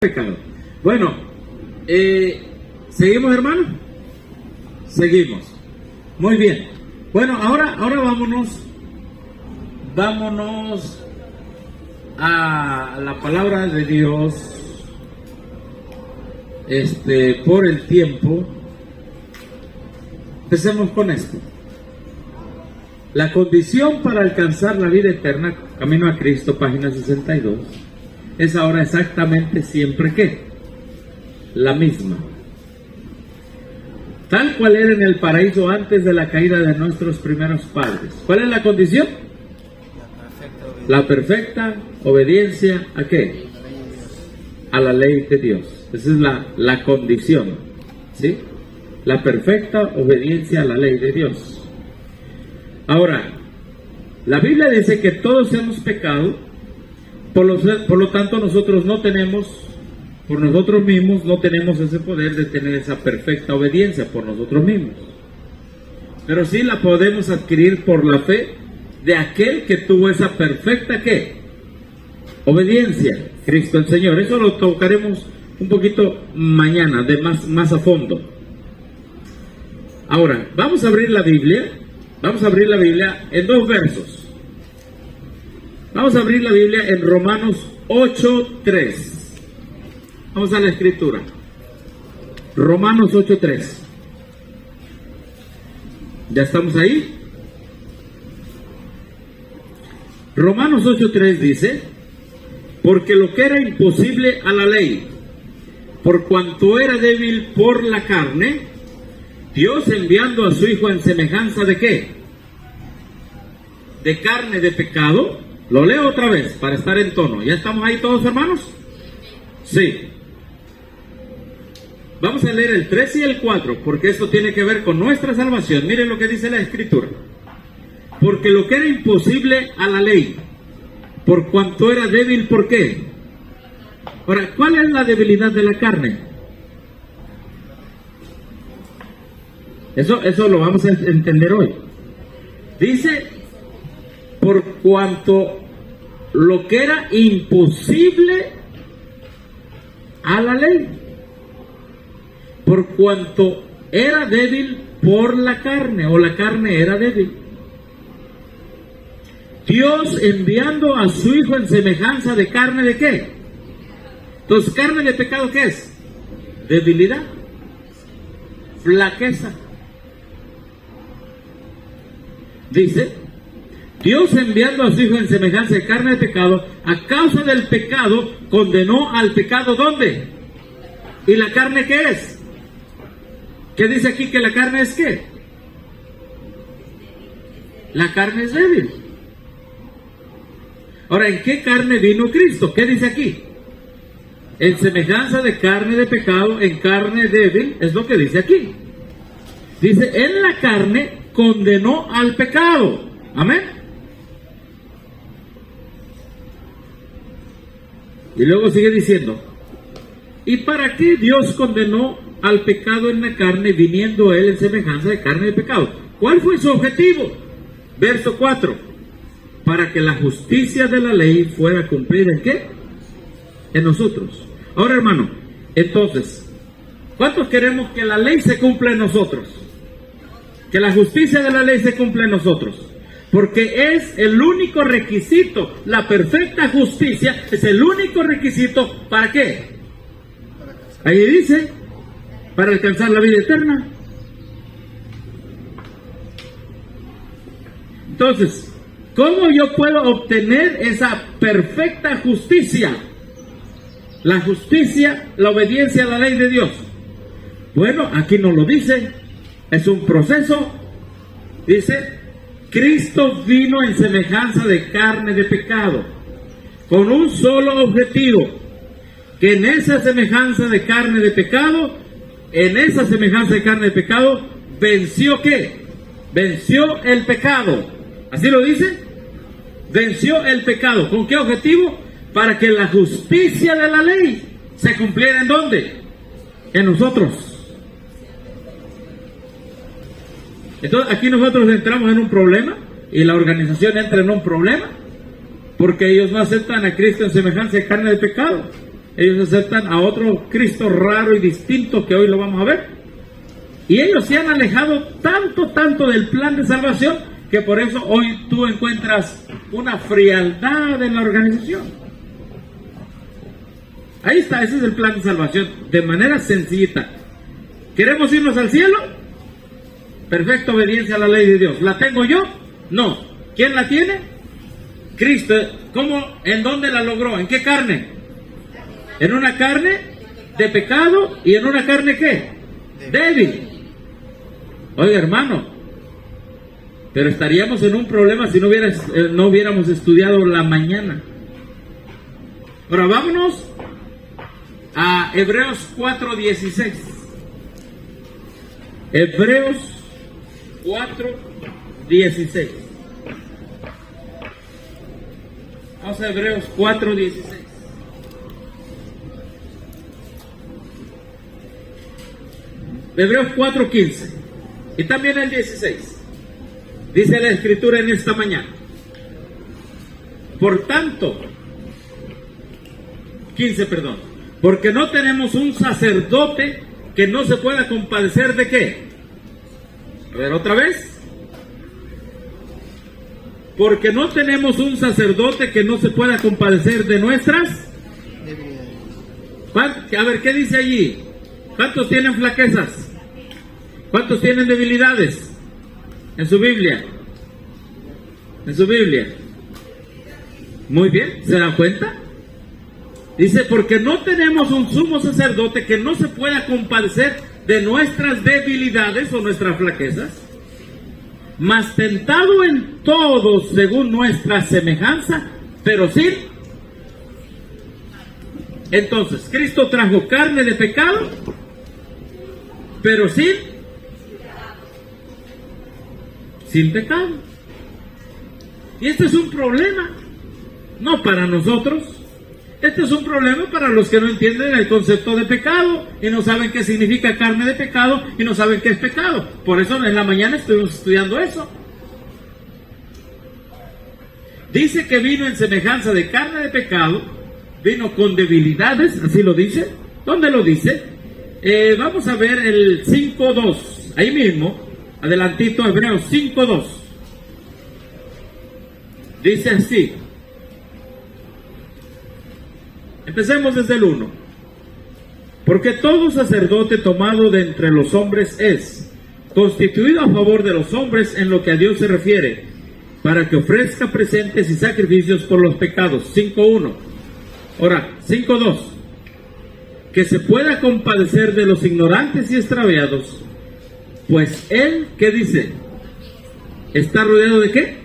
pecado. Bueno, ¿seguimos, hermano? Seguimos. Muy bien. Bueno, ahora vámonos a la palabra de Dios. Por el tiempo, empecemos con esto. La condición para alcanzar la vida eterna, Camino a Cristo, página 62, es ahora exactamente siempre ¿qué? La misma. Tal cual era en el paraíso antes de la caída de nuestros primeros padres. ¿Cuál es la condición? La perfecta obediencia ¿a qué? A la ley de Dios. Esa es la condición, ¿sí? La perfecta obediencia a la ley de Dios. Ahora, la Biblia dice que todos hemos pecado, por lo tanto nosotros no tenemos, por nosotros mismos no tenemos ese poder de tener esa perfecta obediencia por nosotros mismos. Pero sí la podemos adquirir por la fe de aquel que tuvo esa perfecta ¿qué? Obediencia, Cristo el Señor. Eso lo tocaremos un poquito mañana, más a fondo. Ahora, vamos a abrir la Biblia en dos versos. Vamos a abrir la Biblia en Romanos 8:3. Vamos a la escritura. Romanos 8:3. ¿Ya estamos ahí? Romanos 8:3 dice: porque lo que era imposible a la ley, por cuanto era débil por la carne, Dios enviando a su Hijo en semejanza de ¿qué? De carne de pecado. Lo leo otra vez para estar en tono. ¿Ya estamos ahí todos, hermanos? Sí. Vamos a leer el 3 y el 4, porque esto tiene que ver con nuestra salvación. Miren lo que dice la Escritura. Porque lo que era imposible a la ley, por cuanto era débil, ¿por qué? Ahora, ¿cuál es la debilidad de la carne? Eso lo vamos a entender hoy. Dice, por cuanto lo que era imposible a la ley, por cuanto era débil por la carne, o la carne era débil. Dios enviando a su Hijo en semejanza de carne de ¿qué? Entonces, carne de pecado, ¿qué es? Debilidad, flaqueza. Dice, Dios enviando a su Hijo en semejanza de carne de pecado, a causa del pecado, condenó al pecado, ¿dónde? ¿Y la carne qué es? ¿Qué dice aquí que la carne es qué? La carne es débil. Ahora, ¿en qué carne vino Cristo? ¿Qué dice aquí? En semejanza de carne de pecado, en carne débil, es lo que dice aquí. Dice, en la carne condenó al pecado. Amén. Y luego sigue diciendo, ¿y para qué Dios condenó al pecado en la carne, viniendo él en semejanza de carne de pecado? ¿Cuál fue su objetivo? Verso 4. Para que la justicia de la ley fuera cumplida ¿en qué? En nosotros. Ahora, hermano, entonces, ¿cuántos queremos que la ley se cumpla en nosotros? Que la justicia de la ley se cumpla en nosotros. Porque es el único requisito, la perfecta justicia es el único requisito, ¿para qué? Ahí dice, para alcanzar la vida eterna. Entonces, ¿cómo yo puedo obtener esa perfecta justicia? La justicia, la obediencia a la ley de Dios. Bueno, aquí nos lo dice. Es un proceso. Dice, Cristo vino en semejanza de carne de pecado, con un solo objetivo, que en esa semejanza de carne de pecado, venció ¿qué? Venció el pecado. ¿Así lo dice? Venció el pecado. ¿Con qué objetivo? Para que la justicia de la ley se cumpliera ¿en dónde? En nosotros. Entonces aquí nosotros entramos en un problema y la organización entra en un problema porque ellos no aceptan a Cristo en semejanza de carne de pecado. Ellos aceptan a otro Cristo raro y distinto que hoy lo vamos a ver. Y ellos se han alejado tanto del plan de salvación que por eso hoy tú encuentras una frialdad en la organización. Ahí está, ese es el plan de salvación, de manera sencillita. ¿Queremos irnos al cielo? Perfecta obediencia a la ley de Dios. ¿La tengo yo? No. ¿Quién la tiene? Cristo. ¿Cómo? ¿En dónde la logró? ¿En qué carne? En una carne de pecado y en una carne ¿qué? Débil. Oiga, hermano, pero estaríamos en un problema si no hubiéramos estudiado la mañana. Ahora vámonos a Hebreos 4:16. Hebreos 4:16. Vamos a Hebreos 4:16. Hebreos 4:15 y también el 16. Dice la Escritura en esta mañana: por tanto, 15, perdón, porque no tenemos un sacerdote que no se pueda compadecer de ¿qué? A ver, otra vez. Porque no tenemos un sacerdote que no se pueda compadecer de nuestras debilidades. A ver, ¿qué dice allí? ¿Cuántos tienen flaquezas? ¿Cuántos tienen debilidades? En su Biblia. En su Biblia. Muy bien, ¿se dan cuenta? Dice, porque no tenemos un sumo sacerdote que no se pueda compadecer de nuestras debilidades o nuestras flaquezas, mas tentado en todo según nuestra semejanza, pero sin. Entonces, Cristo trajo carne de pecado, pero sin pecado. Y este es un problema, no para nosotros. Este es un problema para los que no entienden el concepto de pecado y no saben qué significa carne de pecado y no saben qué es pecado. Por eso en la mañana estuvimos estudiando eso. Dice que vino en semejanza de carne de pecado, vino con debilidades, así lo dice. ¿Dónde lo dice? Vamos a ver el 5:2, ahí mismo, adelantito, Hebreos 5:2. Dice así. Empecemos desde el 1. Porque todo sacerdote tomado de entre los hombres es constituido a favor de los hombres en lo que a Dios se refiere, para que ofrezca presentes y sacrificios por los pecados. 5:1. Ahora, 5:2. Que se pueda compadecer de los ignorantes y extraviados, pues él, ¿qué dice? ¿Está rodeado de qué?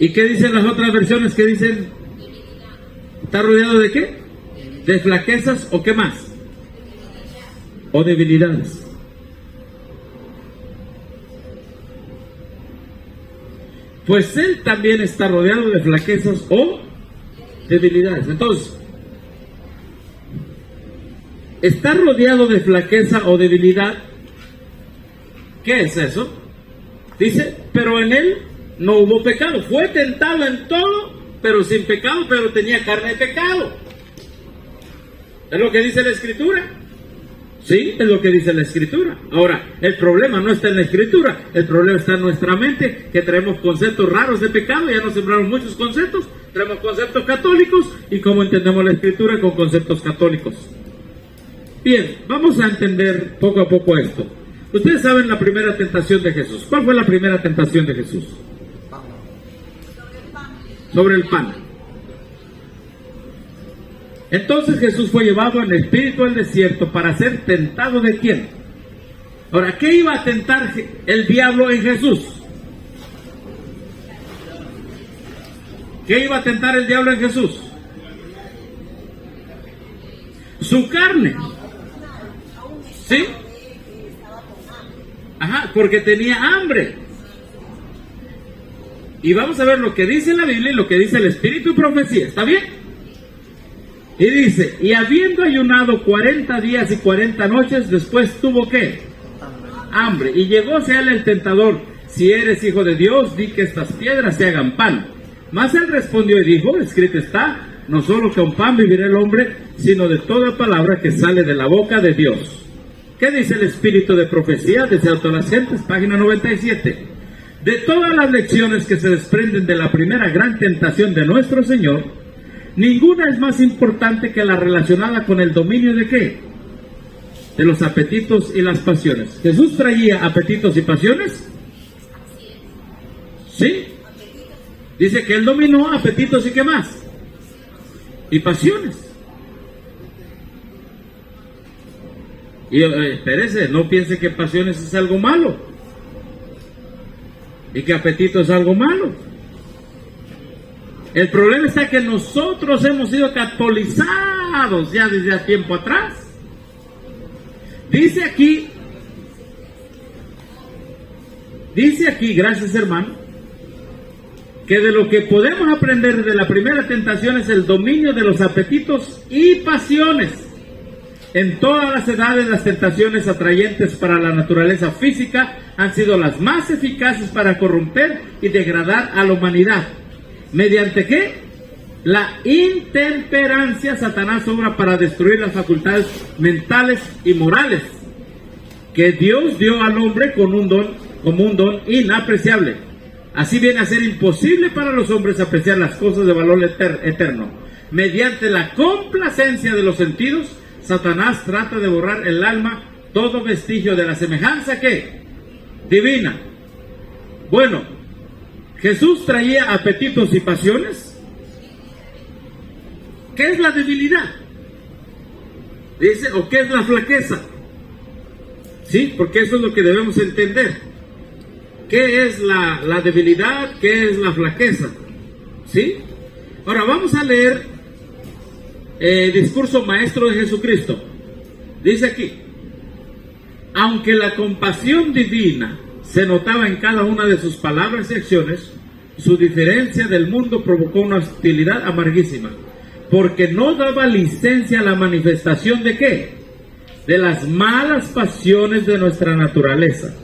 ¿Y qué dicen las otras versiones? ¿Qué dicen? ¿Está rodeado de qué? ¿De flaquezas o qué más? ¿O debilidades? Pues él también está rodeado de flaquezas o debilidades. Entonces, ¿está rodeado de flaqueza o debilidad? ¿Qué es eso? Dice, pero en él no hubo pecado. Fue tentado en todo, pero sin pecado, pero tenía carne de pecado. ¿Es lo que dice la Escritura? Sí, es lo que dice la Escritura. Ahora, el problema no está en la Escritura, el problema está en nuestra mente, que traemos conceptos raros de pecado. Ya nos sembraron muchos conceptos, traemos conceptos católicos, y cómo entendemos la Escritura con conceptos católicos. Bien, vamos a entender poco a poco esto. Ustedes saben la primera tentación de Jesús. ¿Cuál fue la primera tentación de Jesús? Sobre el pan. Entonces Jesús fue llevado en espíritu al desierto para ser tentado ¿de quién? Ahora, ¿qué iba a tentar el diablo en Jesús? ¿Qué iba a tentar el diablo en Jesús? Su carne. ¿Sí? Ajá, porque tenía hambre. Y vamos a ver lo que dice la Biblia y lo que dice el Espíritu y profecía. ¿Está bien? Y dice, y habiendo ayunado 40 días y 40 noches, después tuvo ¿qué? Hambre. Y llegóse a él el tentador, si eres hijo de Dios, di que estas piedras se hagan pan. Mas él respondió y dijo, escrito está, No solo con pan vivirá el hombre, sino de toda palabra que sale de la boca de Dios. ¿Qué dice el espíritu de profecía? Desde Autolacentes, página 97. De todas las lecciones que se desprenden de la primera gran tentación de nuestro Señor, ninguna es más importante que la relacionada con el dominio de ¿qué? De los apetitos y las pasiones. ¿Jesús traía apetitos y pasiones? ¿Sí? Dice que él dominó apetitos y ¿qué más? Y pasiones. Y espérese, no piense que pasiones es algo malo y que apetito es algo malo. El problema está que nosotros hemos sido catolizados ya desde hace tiempo atrás. Dice aquí, gracias hermano, que de lo que podemos aprender de la primera tentación es el dominio de los apetitos y pasiones. En todas las edades, las tentaciones atrayentes para la naturaleza física han sido las más eficaces para corromper y degradar a la humanidad. ¿Mediante qué? La intemperancia. Satanás obra para destruir las facultades mentales y morales que Dios dio al hombre como un don inapreciable. Así viene a ser imposible para los hombres apreciar las cosas de valor eterno. Mediante la complacencia de los sentidos, Satanás trata de borrar el alma todo vestigio de la semejanza ¿qué? Divina. Bueno, Jesús traía apetitos y pasiones. ¿Qué es la debilidad? Dice, ¿o qué es la flaqueza? Sí, porque eso es lo que debemos entender. ¿Qué es la debilidad? ¿Qué es la flaqueza? ¿Sí? Ahora vamos a leer discurso maestro de Jesucristo. Dice aquí: aunque la compasión divina se notaba en cada una de sus palabras y acciones, su diferencia del mundo provocó una hostilidad amarguísima, porque no daba licencia a la manifestación de ¿qué? De las malas pasiones de nuestra naturaleza.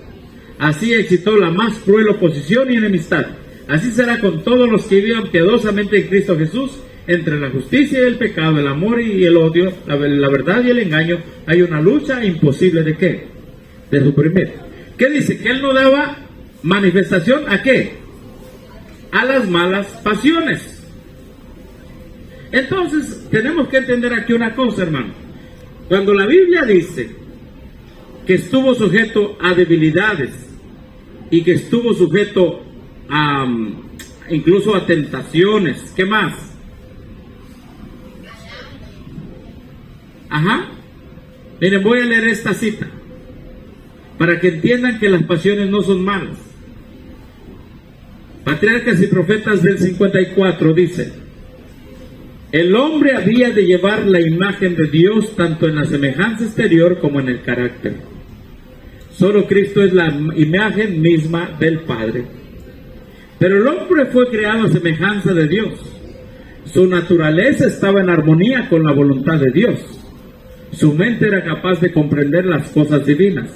Así excitó la más cruel oposición y enemistad. Así será con todos los que vivan piadosamente en Cristo Jesús. Entre la justicia y el pecado, el amor y el odio, la verdad y el engaño, hay una lucha imposible de ¿qué? De suprimir. ¿Qué dice? Que él no daba manifestación ¿a qué? A las malas pasiones. Entonces, tenemos que entender aquí una cosa, hermano. Cuando la Biblia dice que estuvo sujeto a debilidades y que estuvo sujeto a incluso a tentaciones, ¿qué más? Ajá. Miren, voy a leer esta cita para que entiendan que las pasiones no son malas. Patriarcas y Profetas del 54 dice: el hombre había de llevar la imagen de Dios tanto en la semejanza exterior como en el carácter. Solo Cristo es la imagen misma del Padre. Pero el hombre fue creado a semejanza de Dios. Su naturaleza estaba en armonía con la voluntad de Dios. Su mente era capaz de comprender las cosas divinas.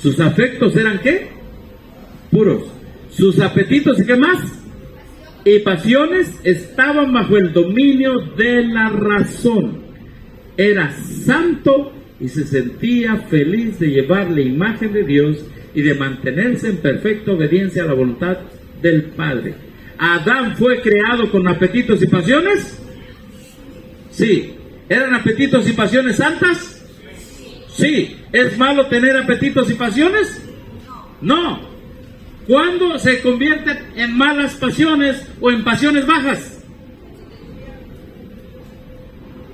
Sus afectos eran ¿qué? Puros. Sus apetitos y ¿qué más? Y pasiones estaban bajo el dominio de la razón. Era santo y se sentía feliz de llevar la imagen de Dios y de mantenerse en perfecta obediencia a la voluntad del Padre. ¿Adán fue creado con apetitos y pasiones? Sí. ¿Eran apetitos y pasiones santas? Sí. ¿Es malo tener apetitos y pasiones? No. ¿Cuándo se convierten en malas pasiones o en pasiones bajas?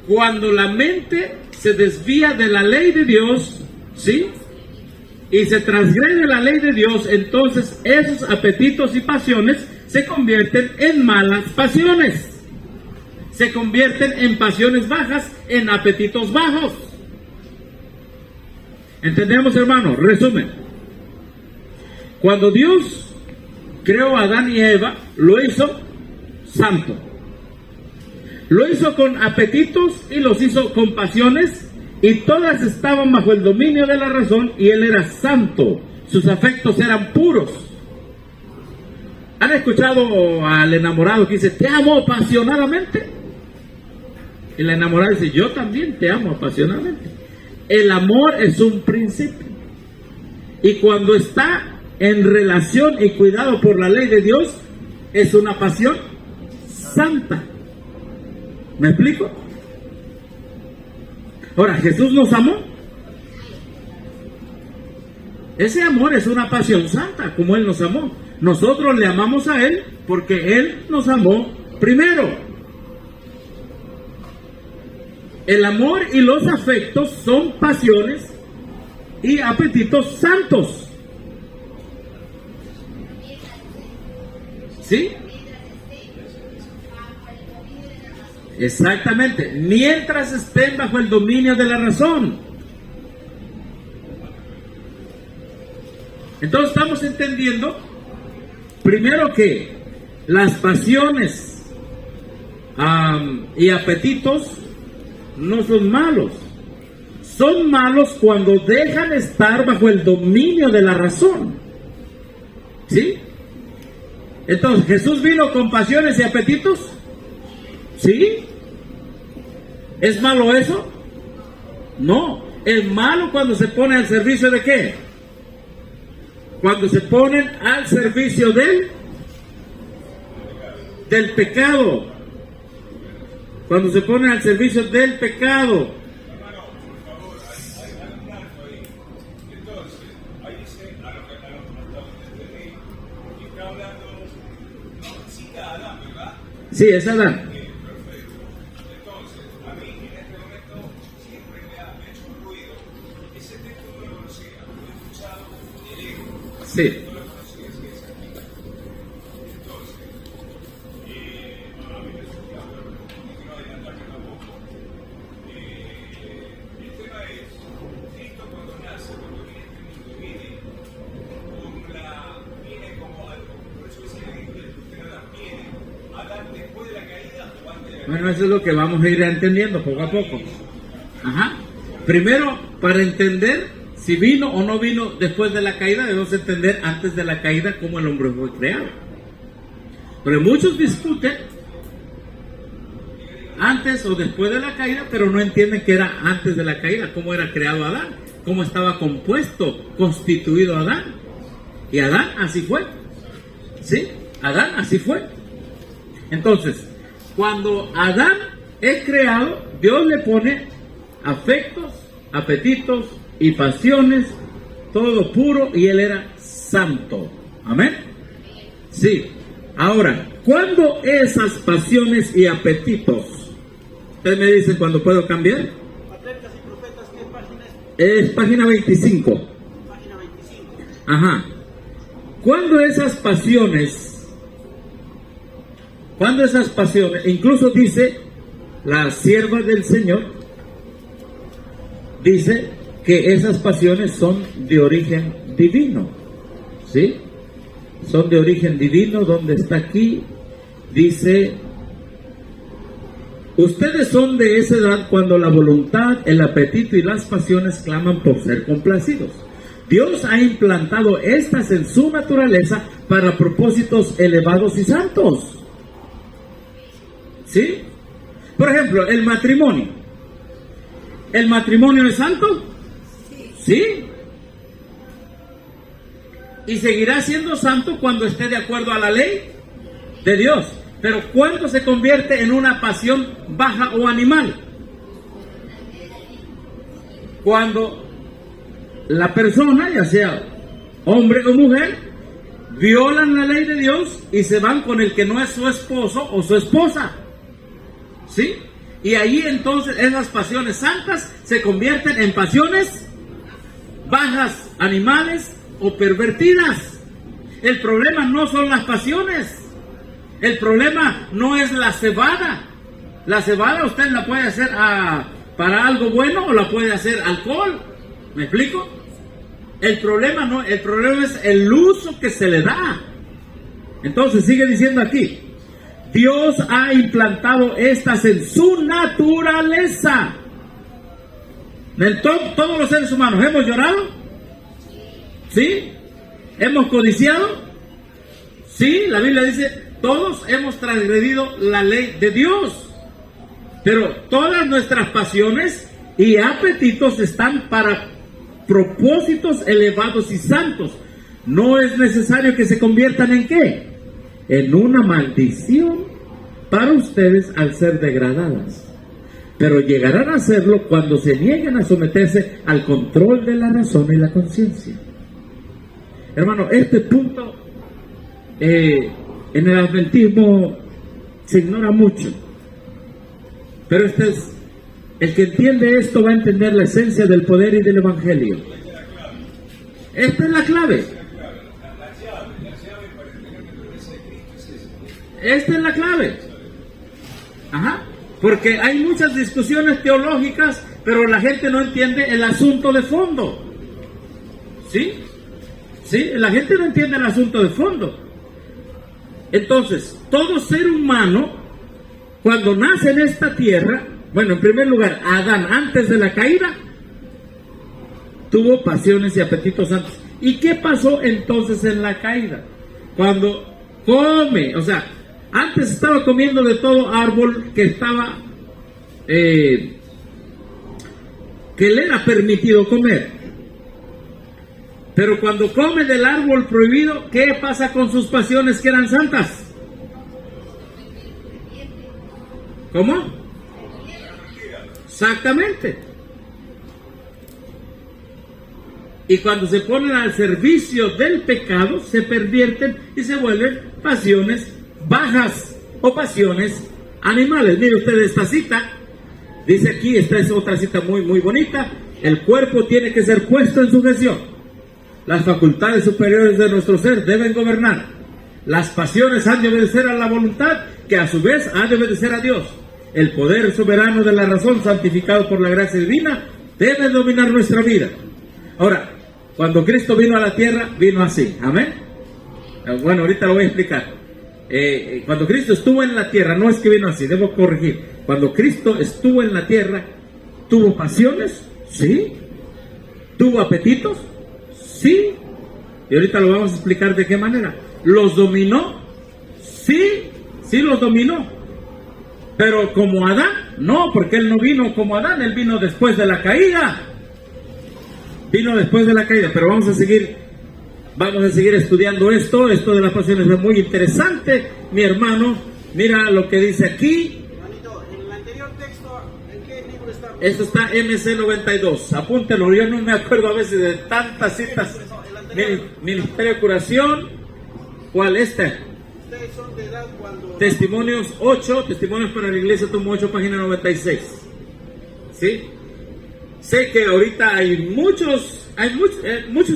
Cuando la mente se desvía de la ley de Dios, ¿sí? Y se transgrede la ley de Dios, entonces esos apetitos y pasiones se convierten en malas pasiones. Se convierten en pasiones bajas, en apetitos bajos. ¿Entendemos, hermano? Resumen. Cuando Dios creó a Adán y Eva, lo hizo santo. Lo hizo con apetitos y los hizo con pasiones, y todas estaban bajo el dominio de la razón, y él era santo. Sus afectos eran puros. ¿Han escuchado al enamorado que dice, te amo apasionadamente? Y la enamorada dice, yo también te amo apasionadamente. El amor es un principio. Y cuando está en relación y cuidado por la ley de Dios, es una pasión santa. ¿Me explico? Ahora, Jesús nos amó. Ese amor es una pasión santa, como Él nos amó. Nosotros le amamos a Él porque Él nos amó primero. El amor y los afectos son pasiones y apetitos santos. ¿Sí? Exactamente. Mientras estén bajo el dominio de la razón. Entonces estamos entendiendo, primero, que las pasiones y apetitos no son malos. Son malos cuando dejan estar bajo el dominio de la razón. ¿Sí? Entonces, ¿Jesús vino con pasiones y apetitos? ¿Sí? ¿Es malo eso? No. Es malo cuando se pone al servicio de ¿qué? Cuando se ponen al servicio del pecado. Cuando se ponen al servicio del pecado. Sí, es Adán. Sí. Bueno, eso es lo que vamos a ir entendiendo poco a poco. Ajá. Primero, para entender si vino o no vino después de la caída, debemos entender antes de la caída cómo el hombre fue creado. Pero muchos discuten antes o después de la caída, pero no entienden que era antes de la caída, cómo era creado Adán, cómo estaba compuesto, constituido Adán. Y Adán así fue. ¿Sí? Adán así fue. Entonces, cuando Adán es creado, Dios le pone afectos, apetitos y pasiones, todo puro, y él era santo. ¿Amén? Sí. Ahora, ¿cuándo esas pasiones y apetitos? Ustedes me dicen cuándo puedo cambiar. Atletas y Profetas, ¿qué página es? Es página 25. Página 25. Ajá. ¿Cuándo esas pasiones, incluso dice la sierva del Señor, dice que esas pasiones son de origen divino, ¿sí? Son de origen divino. Donde está aquí, dice, ustedes son de esa edad cuando la voluntad, el apetito y las pasiones claman por ser complacidos. Dios ha implantado estas en su naturaleza para propósitos elevados y santos. ¿Sí? Por ejemplo, el matrimonio. ¿El matrimonio es santo? Sí. Y seguirá siendo santo cuando esté de acuerdo a la ley de Dios. Pero ¿cuándo se convierte en una pasión baja o animal? Cuando la persona, ya sea hombre o mujer, violan la ley de Dios y se van con el que no es su esposo o su esposa. ¿Sí? Y ahí entonces esas pasiones santas se convierten en pasiones bajas, animales o pervertidas. El problema no son las pasiones. El problema no es la cebada. La cebada usted la puede hacer para algo bueno o la puede hacer alcohol. ¿Me explico? El problema no, el problema es el uso que se le da. Entonces sigue diciendo aquí, Dios ha implantado estas en su naturaleza. Todos los seres humanos hemos llorado, ¿sí? Hemos codiciado, ¿sí? La Biblia dice, todos hemos transgredido la ley de Dios. Pero todas nuestras pasiones y apetitos están para propósitos elevados y santos. No es necesario que se conviertan en ¿qué? En una maldición para ustedes al ser degradadas. Pero llegarán a hacerlo cuando se nieguen a someterse al control de la razón y la conciencia. Hermano, este punto en el adventismo se ignora mucho. Pero el que entiende esto va a entender la esencia del poder y del evangelio. Esta es la clave. Esta es la clave. Ajá. Porque hay muchas discusiones teológicas, pero la gente no entiende el asunto de fondo. ¿Sí? ¿Sí? La gente no entiende el asunto de fondo. Entonces, todo ser humano, cuando nace en esta tierra, bueno, en primer lugar, Adán, antes de la caída, tuvo pasiones y apetitos antes. ¿Y qué pasó entonces en la caída? Cuando come, o sea, antes estaba comiendo de todo árbol que estaba, que le era permitido comer. Pero cuando come del árbol prohibido, ¿qué pasa con sus pasiones que eran santas? ¿Cómo? Exactamente. Y cuando se ponen al servicio del pecado, se pervierten y se vuelven pasiones bajas o pasiones animales. Mire usted esta cita, dice aquí, esta es otra cita muy bonita: el cuerpo tiene que ser puesto en sujeción, las facultades superiores de nuestro ser deben gobernar, las pasiones han de obedecer a la voluntad, que a su vez ha de obedecer a Dios. El poder soberano de la razón, santificado por la gracia divina, debe dominar nuestra vida. Ahora, cuando Cristo vino a la tierra, vino así, amén. Bueno, ahorita lo voy a explicar. Cuando Cristo estuvo en la tierra, no es que vino así, debo corregir. Cuando Cristo estuvo en la tierra, ¿tuvo pasiones? Sí. ¿Tuvo apetitos? Sí. Y ahorita lo vamos a explicar de qué manera. ¿Los dominó? Sí, sí los dominó. Pero como Adán, no, porque él no vino como Adán, él vino después de la caída. Vino después de la caída, pero vamos a seguir estudiando esto de las pasiones. Es muy interesante, mi hermano. Mira lo que dice aquí. Juanito, en el anterior texto, ¿en qué libro está? Esto está MC 92. Apúntelo, yo no me acuerdo a veces de tantas citas. Ministerio de Curación. ¿Cuál este? Ustedes son de edad cuando... Testimonios 8, Testimonios para la Iglesia, tomo 8, página 96. ¿Sí? Sé que ahorita hay muchos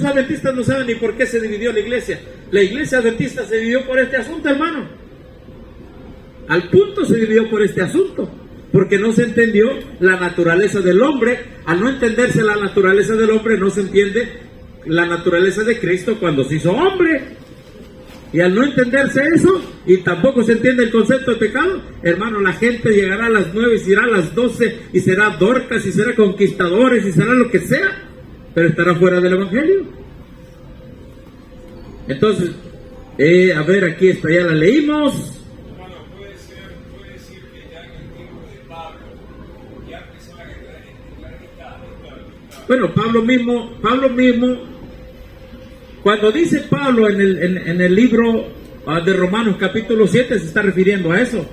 adventistas no saben ni por qué se dividió la iglesia. La iglesia adventista se dividió por este asunto, hermano. Al punto se dividió por este asunto, porque no se entendió la naturaleza del hombre. Al no entenderse la naturaleza del hombre, no se entiende la naturaleza de Cristo cuando se hizo hombre. Y al no entenderse eso, y tampoco se entiende el concepto de pecado, hermano, la gente llegará a las 9 y se irá a las 12, y será Dorcas, y será conquistadores, y será lo que sea, pero estará fuera del evangelio. Entonces, a ver, aquí está, ya la leímos. Hermano, puede decir que ya en el tiempo de Pablo ya empezaron a entrar esta. Bueno, Pablo mismo, cuando dice Pablo en el libro de Romanos capítulo 7, se está refiriendo a eso.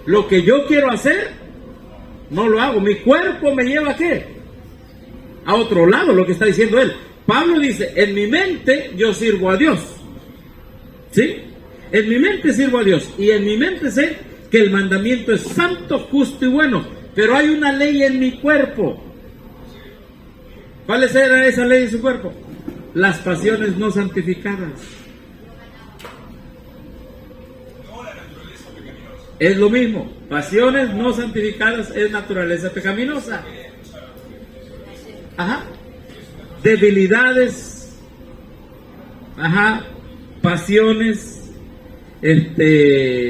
Lo que yo quiero hacer, no lo hago. Mi cuerpo me lleva ¿a qué? A otro lado, lo que está diciendo él. Pablo dice, en mi mente yo sirvo a Dios. ¿Sí? En mi mente sirvo a Dios. Y en mi mente sé que el mandamiento es santo, justo y bueno. Pero hay una ley en mi cuerpo. ¿Cuál era esa ley en su cuerpo? Las pasiones no santificadas. Es lo mismo. Pasiones no santificadas es naturaleza pecaminosa. Ajá. Debilidades. Ajá. Pasiones. Pero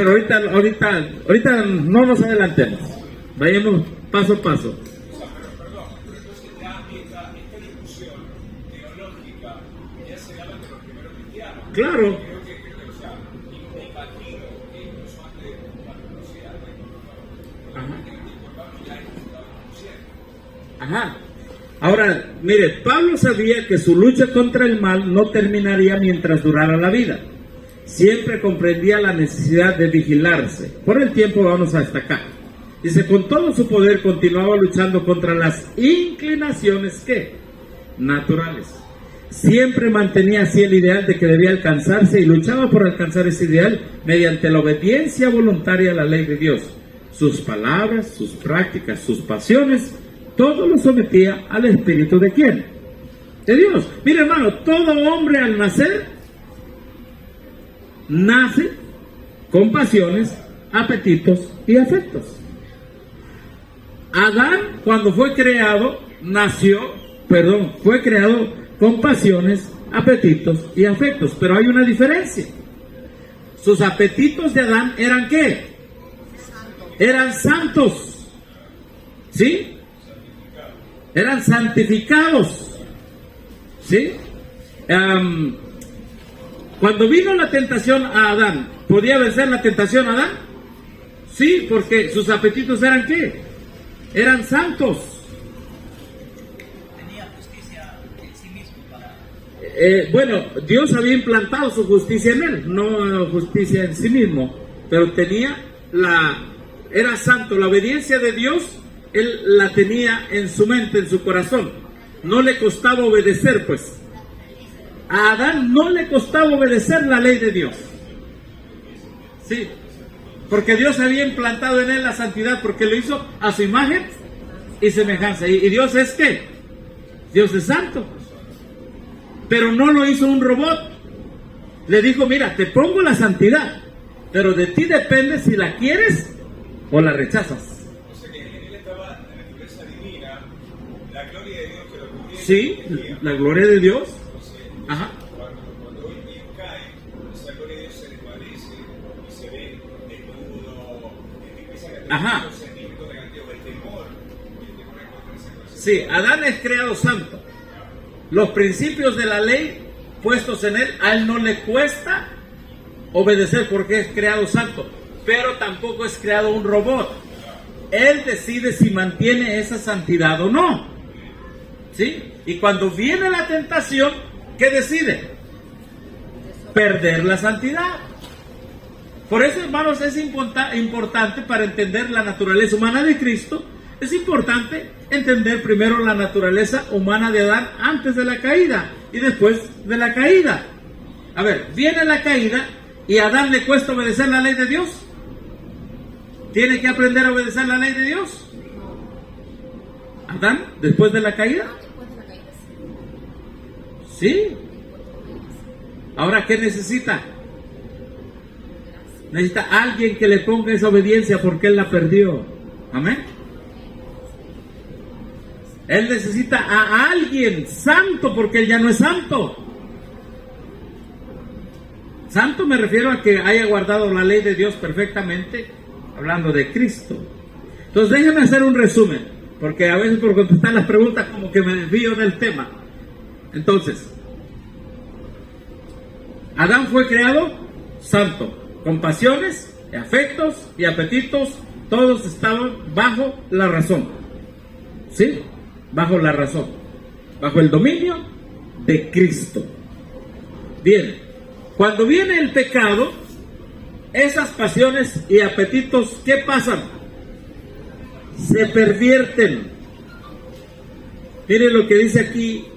ahorita no nos adelantemos. Vayamos paso a paso. Claro. Ajá. Ahora, mire, Pablo sabía que su lucha contra el mal no terminaría mientras durara la vida. Siempre comprendía la necesidad de vigilarse. Por el tiempo vamos hasta acá. Dice, con todo su poder continuaba luchando contra las inclinaciones, ¿qué? Naturales. Siempre mantenía así el ideal de que debía alcanzarse y luchaba por alcanzar ese ideal mediante la obediencia voluntaria a la ley de Dios. Sus palabras, sus prácticas, sus pasiones, todo lo sometía al espíritu de ¿quién? De Dios. Mire, hermano, todo hombre al nacer nace con pasiones, apetitos y afectos. Adán, cuando fue creado, fue creado con pasiones, apetitos y afectos, pero hay una diferencia. Sus apetitos de Adán eran ¿qué? Eran santos, ¿sí? Eran santificados, ¿sí? Cuando vino la tentación a Adán, ¿podía vencer la tentación a Adán? Sí, porque sus apetitos eran ¿qué? Eran santos. Tenía justicia en sí mismo para... Bueno, Dios había implantado su justicia en él, no justicia en sí mismo, pero era santo, la obediencia de Dios, él la tenía en su mente, en su corazón. No le costaba obedecer, pues. A Adán no le costaba obedecer la ley de Dios. Sí, porque Dios había implantado en él la santidad, porque lo hizo a su imagen y semejanza. ¿Y Dios es qué? Dios es santo. Pero no lo hizo un robot. Le dijo, mira, te pongo la santidad, pero de ti depende si la quieres o la rechazas. O sea que en él estaba la naturaleza divina, la gloria de Dios que lo cubría. Sí, la gloria de Dios. Ajá. Cuando hoy cae, esa gloria de Dios se desvanece y se ve desnudo, empieza a Ajá. los sentimientos negativos, el temor contra esa cosa. Sí, Adán es creado santo. Los principios de la ley puestos en él, a él no le cuesta obedecer porque es creado santo, pero tampoco es creado un robot. Él decide si mantiene esa santidad o no. ¿Sí? Y cuando viene la tentación, ¿qué decide? Perder la santidad. Por eso, hermanos, es importante para entender la naturaleza humana de Cristo. Es importante entender primero la naturaleza humana de Adán antes de la caída y después de la caída. A ver, viene la caída y a Adán le cuesta obedecer la ley de Dios. ¿Tiene que aprender a obedecer la ley de Dios? ¿Adán después de la caída? Sí. Ahora, ¿qué necesita? Necesita alguien que le ponga esa obediencia porque él la perdió. Amén. Él necesita a alguien santo porque él ya no es santo. Santo me refiero a que haya guardado la ley de Dios perfectamente, hablando de Cristo. Entonces déjenme hacer un resumen, porque a veces por contestar las preguntas como que me desvío del tema. Entonces, Adán fue creado santo, con pasiones, afectos y apetitos, todos estaban bajo la razón. ¿Sí? Bajo la razón, bajo el dominio de Cristo. Bien, cuando viene el pecado, esas pasiones y apetitos, ¿qué pasan? Se pervierten. Miren lo que dice aquí,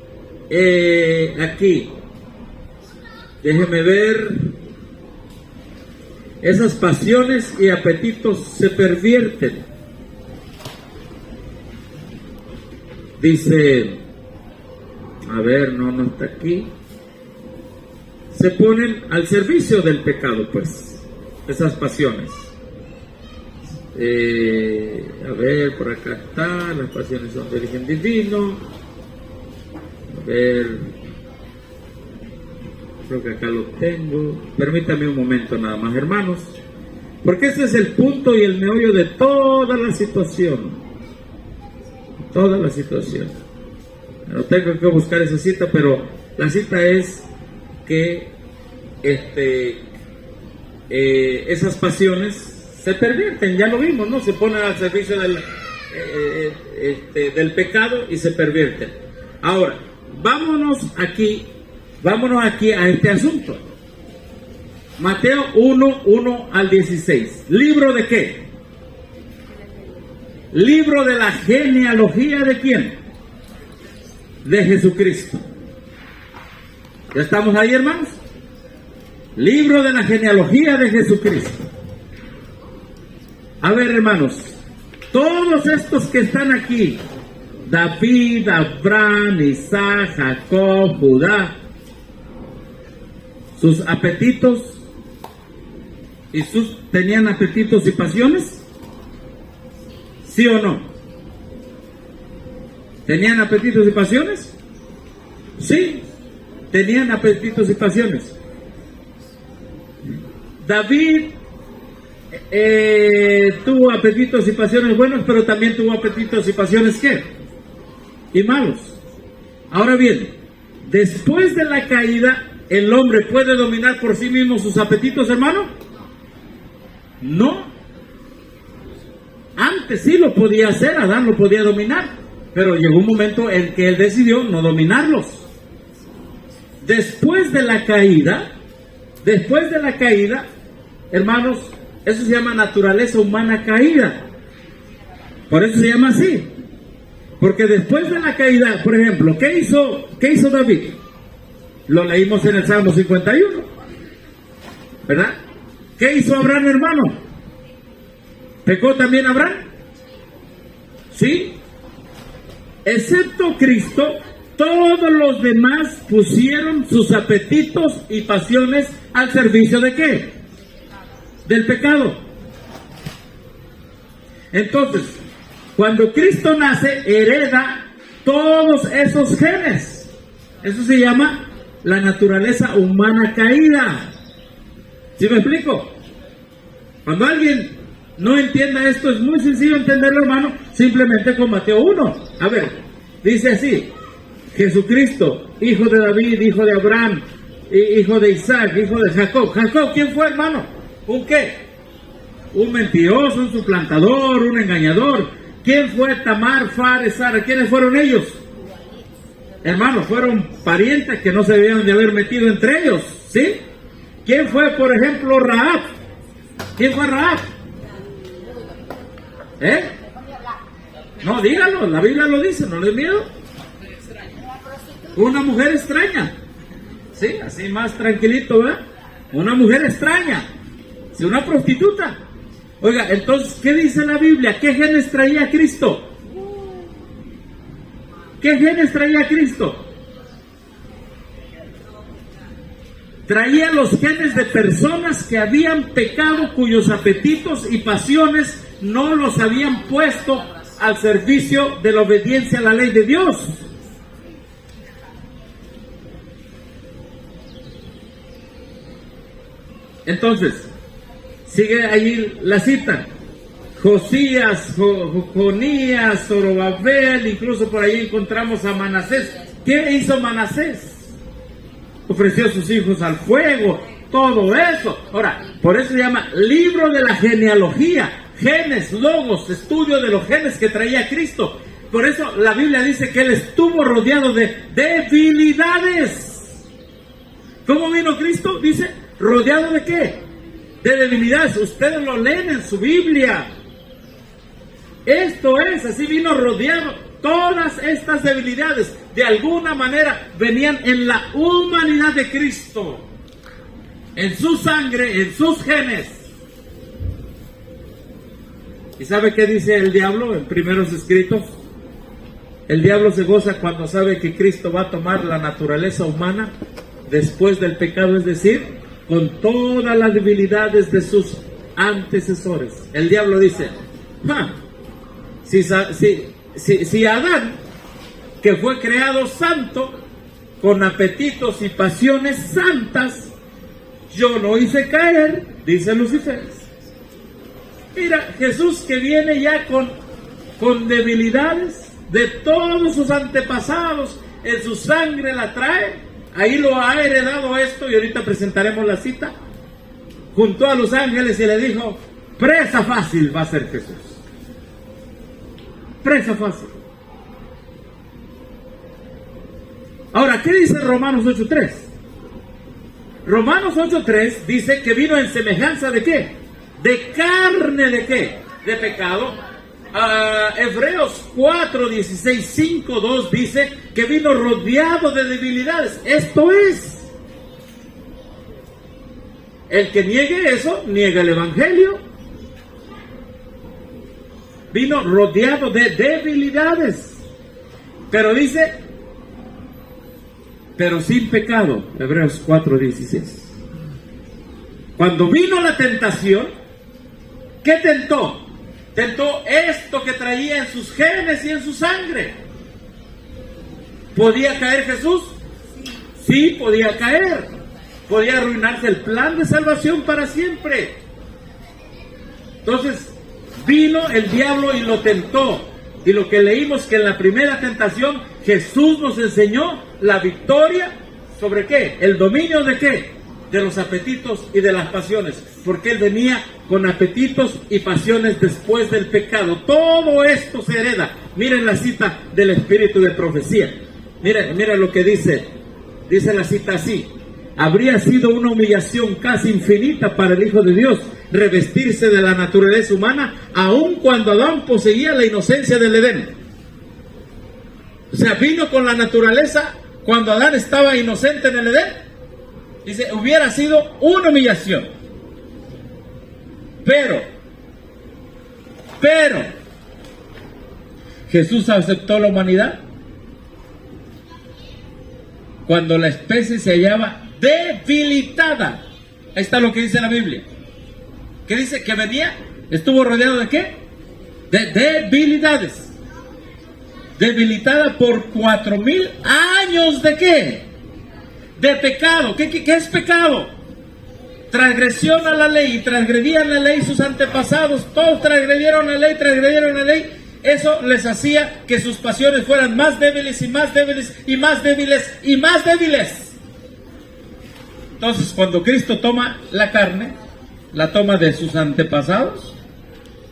déjeme ver. Esas pasiones y apetitos se pervierten. Dice, a ver, no está aquí. Se ponen al servicio del pecado, pues, esas pasiones. A ver, por acá está, las pasiones son de origen divino. A ver, creo que acá lo tengo. Permítame un momento nada más, hermanos, porque ese es el punto y el meollo de toda la situación. Toda la situación. No tengo que buscar esa cita, pero la cita es que esas pasiones se pervierten, ya lo vimos, ¿no? Se ponen al servicio del del pecado y se pervierten. Ahora, vámonos aquí a este asunto. Mateo 1 al 16. ¿Libro de qué? Libro de la genealogía ¿de quién? De Jesucristo. ¿Ya estamos ahí, hermanos? Libro de la genealogía de Jesucristo. A ver, hermanos, todos estos que están aquí, David, Abraham, Isaac, Jacob, Judá, sus apetitos, ¿tenían apetitos y pasiones? ¿Sí o no? ¿Tenían apetitos y pasiones? Sí, tenían apetitos y pasiones. David tuvo apetitos y pasiones buenos, pero también tuvo apetitos y pasiones ¿qué? Y malos. Ahora bien, después de la caída, ¿el hombre puede dominar por sí mismo sus apetitos, hermano? No. Antes sí lo podía hacer, Adán lo podía dominar, pero llegó un momento en que él decidió no dominarlos. Después de la caída, hermanos, eso se llama naturaleza humana caída. Por eso se llama así. Porque después de la caída, por ejemplo, ¿qué hizo David? Lo leímos en el Salmo 51, ¿verdad? ¿Qué hizo Abraham, hermano? ¿Pecó también Abraham? ¿Sí? Excepto Cristo, todos los demás pusieron sus apetitos y pasiones al servicio ¿de qué? Del pecado. Entonces, cuando Cristo nace, hereda todos esos genes. Eso se llama la naturaleza humana caída. ¿Sí me explico? Cuando alguien no entienda esto, es muy sencillo entenderlo, hermano, simplemente con Mateo 1. A ver, dice así: Jesucristo, hijo de David, hijo de Abraham, hijo de Isaac, hijo de Jacob. Jacob, ¿quién fue, hermano? ¿Un qué? Un mentiroso, un suplantador, un engañador. ¿Quién fue Tamar, Fares, Sara? ¿Quiénes fueron ellos? Hermanos, fueron parientes que no se debían de haber metido entre ellos, ¿sí? ¿Quién fue, por ejemplo, Rahab? ¿Quién fue Rahab? No, dígalo, la Biblia lo dice, no les miedo. Una mujer extraña. Sí, así más tranquilito, ¿verdad? Una mujer extraña. Sí, una prostituta. Oiga, entonces, ¿qué dice la Biblia? ¿Qué genes traía Cristo? ¿Qué genes traía Cristo? Traía los genes de personas que habían pecado, cuyos apetitos y pasiones no los habían puesto al servicio de la obediencia a la ley de Dios. Entonces, sigue ahí la cita. Josías, Jonías, Zorobabel, incluso por ahí encontramos a Manasés. ¿Qué hizo Manasés? Ofreció a sus hijos al fuego, todo eso. Ahora, por eso se llama libro de la genealogía, genes, logos, estudio de los genes que traía Cristo. Por eso la Biblia dice que él estuvo rodeado de debilidades. ¿Cómo vino Cristo? Dice, ¿rodeado de qué? De debilidades. Ustedes lo leen en su Biblia. Esto es, así vino rodeado. Todas estas debilidades, de alguna manera, venían en la humanidad de Cristo. En su sangre, en sus genes. ¿Y sabe qué dice el diablo en primeros escritos? El diablo se goza cuando sabe que Cristo va a tomar la naturaleza humana después del pecado, es decir, con todas las debilidades de sus antecesores. El diablo dice, si Adán, que fue creado santo, con apetitos y pasiones santas, yo lo hice caer, dice Lucifer. Mira, Jesús que viene ya con debilidades de todos sus antepasados, en su sangre la trae, ahí lo ha heredado esto, y ahorita presentaremos la cita, juntó a los ángeles y le dijo, presa fácil va a ser Jesús. presa fácil. Ahora, ¿qué dice Romanos 8.3? Romanos 8.3 dice que vino en semejanza de ¿qué? De carne de ¿qué? De pecado. Hebreos 4.16, 5.2 dice que vino rodeado de debilidades. Esto es, el que niegue eso, niega el evangelio. Vino rodeado de debilidades. Pero dice, pero sin pecado. Hebreos 4.16. Cuando vino la tentación, ¿qué tentó? Tentó esto que traía en sus genes y en su sangre. ¿Podía caer Jesús? Sí, podía caer. Podía arruinarse el plan de salvación para siempre. Entonces, vino el diablo y lo tentó. Y lo que leímos que en la primera tentación Jesús nos enseñó la victoria sobre ¿qué? El dominio de ¿qué? De los apetitos y de las pasiones. Porque Él venía con apetitos y pasiones después del pecado. Todo esto se hereda. Miren la cita del espíritu de profecía. Miren lo que dice. Dice la cita así: habría sido una humillación casi infinita para el Hijo de Dios revestirse de la naturaleza humana, aun cuando Adán poseía la inocencia del Edén. O sea, vino con la naturaleza cuando Adán estaba inocente en el Edén. Dice, hubiera sido una humillación. Pero, Jesús aceptó la humanidad cuando la especie se hallaba debilitada. Ahí está lo que dice la Biblia. ¿Qué dice? Que venía, estuvo rodeado de ¿qué? De debilidades. Debilitada por 4,000 años de ¿qué? De pecado. ¿Qué es pecado? Transgresión a la ley. Y transgredían la ley sus antepasados. Todos transgredieron la ley. Eso les hacía que sus pasiones fueran más débiles y más débiles y más débiles y más débiles. Entonces, cuando Cristo toma la carne, la toma de sus antepasados,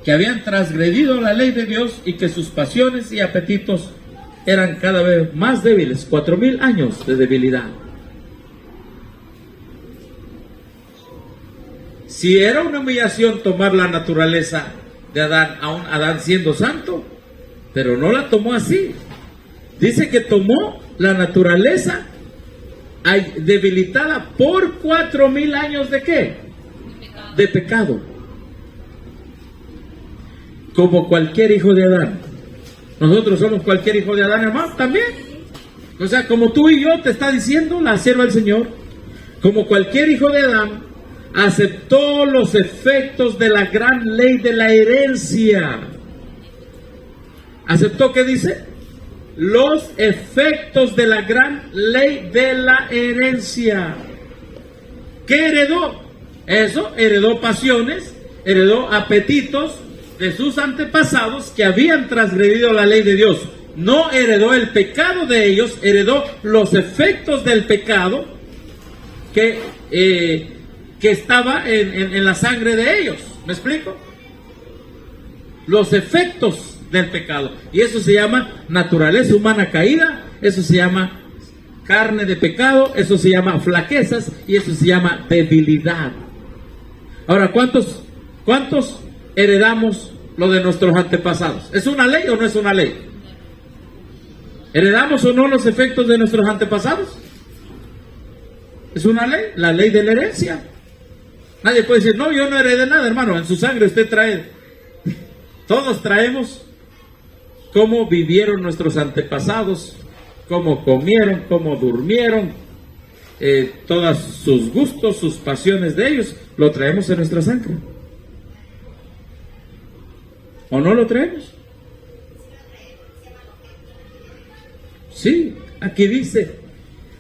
que habían transgredido la ley de Dios y que sus pasiones y apetitos eran cada vez más débiles. 4,000 años de debilidad. Si era una humillación tomar la naturaleza de Adán, aún Adán siendo santo, pero no la tomó así. Dice que tomó la naturaleza debilitada por 4,000 años de ¿qué? De pecado. Como cualquier hijo de Adán. Nosotros somos cualquier hijo de Adán, hermano, también. O sea, como tú y yo, te está diciendo la sierva del Señor, como cualquier hijo de Adán, aceptó los efectos de la gran ley de la herencia. ¿Aceptó qué dice? Los efectos de la gran ley de la herencia. ¿Qué heredó? Eso, heredó pasiones, heredó apetitos de sus antepasados que habían transgredido la ley de Dios. No heredó el pecado de ellos, heredó los efectos del pecado que estaba en la sangre de ellos. ¿Me explico? Los efectos del pecado. Y eso se llama naturaleza humana caída, eso se llama carne de pecado, eso se llama flaquezas y eso se llama debilidad. Ahora, ¿cuántos heredamos lo de nuestros antepasados? ¿Es una ley o no es una ley? ¿Heredamos o no los efectos de nuestros antepasados? Es una ley, la ley de la herencia. Nadie puede decir, no, yo no heredé nada, hermano. En su sangre usted trae. Todos traemos cómo vivieron nuestros antepasados, cómo comieron, cómo durmieron, todos sus gustos, sus pasiones de ellos, lo traemos en nuestra sangre. ¿O no lo traemos? Sí, aquí dice,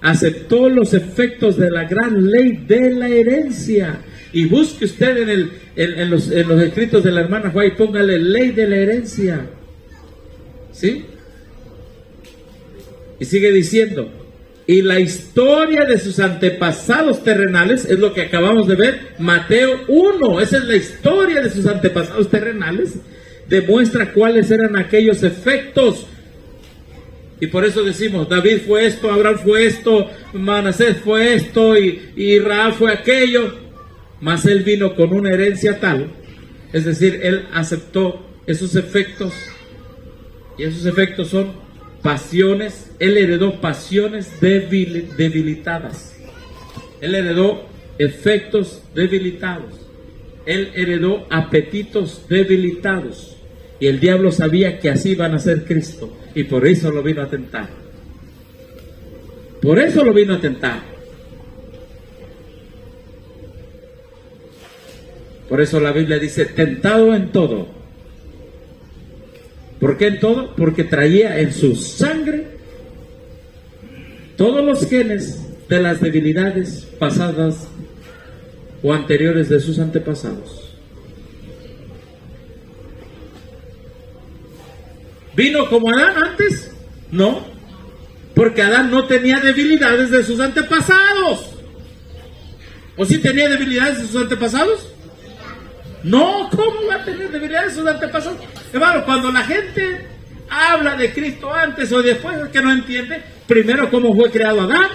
aceptó los efectos de la gran ley de la herencia. Y busque usted en los escritos de la hermana White, póngale ley de la herencia. ¿Sí? Y sigue diciendo, y la historia de sus antepasados terrenales, es lo que acabamos de ver, Mateo 1, esa es la historia de sus antepasados terrenales, demuestra cuáles eran aquellos efectos. Y por eso decimos, David fue esto, Abraham fue esto, Manasés fue esto y Rahab fue aquello. Mas él vino con una herencia tal, es decir, él aceptó esos efectos, y esos efectos son pasiones. Él heredó pasiones debilitadas. Él heredó efectos debilitados. Él heredó apetitos debilitados. Y el diablo sabía que así iban a ser Cristo. Y por eso lo vino a tentar. Por eso lo vino a tentar. Por eso la Biblia dice, tentado en todo. ¿Por qué en todo? Porque traía en su sangre todos los genes de las debilidades pasadas o anteriores de sus antepasados. ¿Vino como Adán antes? No, porque Adán no tenía debilidades de sus antepasados. ¿O sí tenía debilidades de sus antepasados? No, ¿cómo va a tener debilidades de sus antepasados? Hermano, cuando la gente habla de Cristo antes o después, es que no entiende primero cómo fue creado Adán.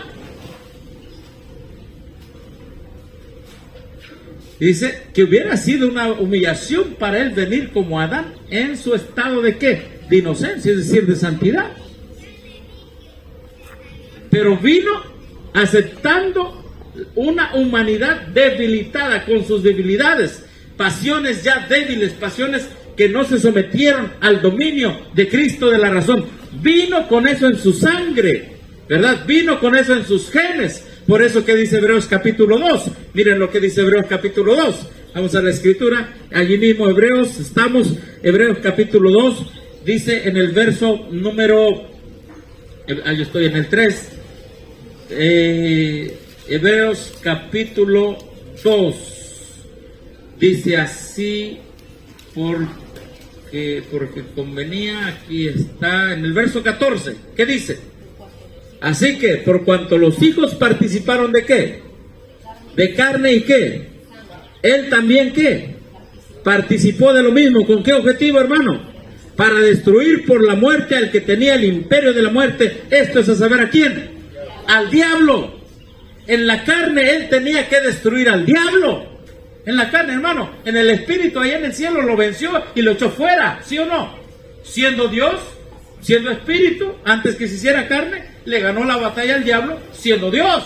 Dice que hubiera sido una humillación para él venir como Adán en su estado de ¿qué? De inocencia, es decir, de santidad. Pero vino aceptando una humanidad debilitada con sus debilidades, pasiones ya débiles, pasiones que no se sometieron al dominio de Cristo de la razón. Vino con eso en su sangre, ¿verdad? Vino con eso en sus genes. Por eso que dice Hebreos capítulo 2. Miren lo que dice Hebreos capítulo 2. Vamos a la escritura. Allí mismo Hebreos, estamos. Hebreos capítulo 2. Dice en el verso número... yo estoy en el 3. Hebreos capítulo 2. Dice así, porque convenía, aquí está, en el verso 14. ¿Qué dice? Así que, por cuanto los hijos participaron de ¿qué? De carne y ¿qué? Él también ¿qué? Participó de lo mismo. ¿Con qué objetivo, hermano? Para destruir por la muerte al que tenía el imperio de la muerte. Esto es a saber ¿a quién? Al diablo. En la carne él tenía que destruir al diablo. En la carne, hermano. En el espíritu, allá en el cielo, lo venció y lo echó fuera. ¿Sí o no? Siendo Dios, siendo espíritu, antes que se hiciera carne, le ganó la batalla al diablo siendo Dios.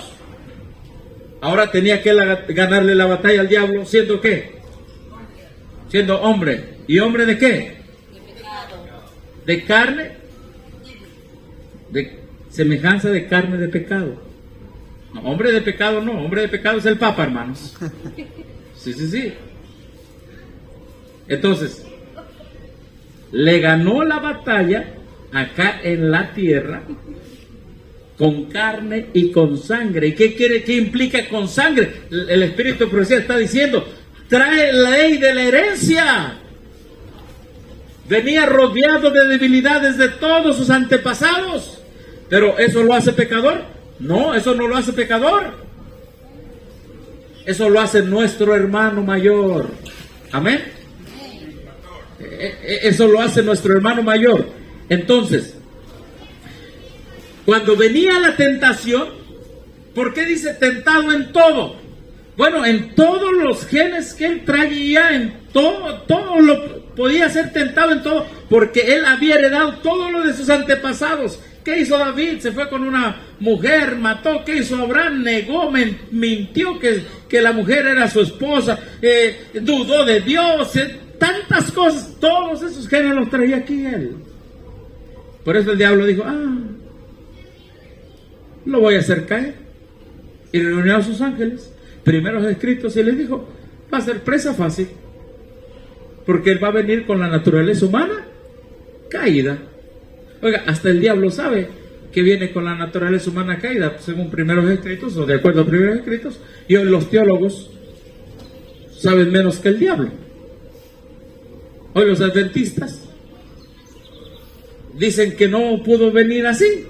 Ahora tenía que ganarle la batalla al diablo siendo ¿qué? Siendo hombre. ¿Y hombre de qué? De carne, de semejanza de carne de pecado. No, hombre de pecado no, hombre de pecado es el Papa, hermanos. Sí. Entonces, le ganó la batalla acá en la tierra con carne y con sangre. ¿Y qué implica con sangre? El Espíritu de Profecía está diciendo, trae la ley de la herencia. Venía rodeado de debilidades de todos sus antepasados. ¿Pero eso lo hace pecador? No, eso no lo hace pecador. Eso lo hace nuestro hermano mayor. Amén. Eso lo hace nuestro hermano mayor. Entonces, cuando venía la tentación, ¿por qué dice tentado en todo? Bueno, en todos los genes que él traía, en todo lo podía ser tentado en todo, porque él había heredado todo lo de sus antepasados. ¿Qué hizo David? Se fue con una mujer, mató. ¿Qué hizo Abraham? Negó, mintió que la mujer era su esposa, dudó de Dios, tantas cosas. Todos esos genes los traía aquí él. Por eso el diablo dijo, lo voy a hacer caer. Y reunió a sus ángeles, primeros escritos, y les dijo, va a ser presa fácil, porque él va a venir con la naturaleza humana caída. Oiga, hasta el diablo sabe que viene con la naturaleza humana caída, según primeros escritos, o de acuerdo a primeros escritos, y hoy los teólogos saben menos que el diablo. Hoy los adventistas dicen que no pudo venir así.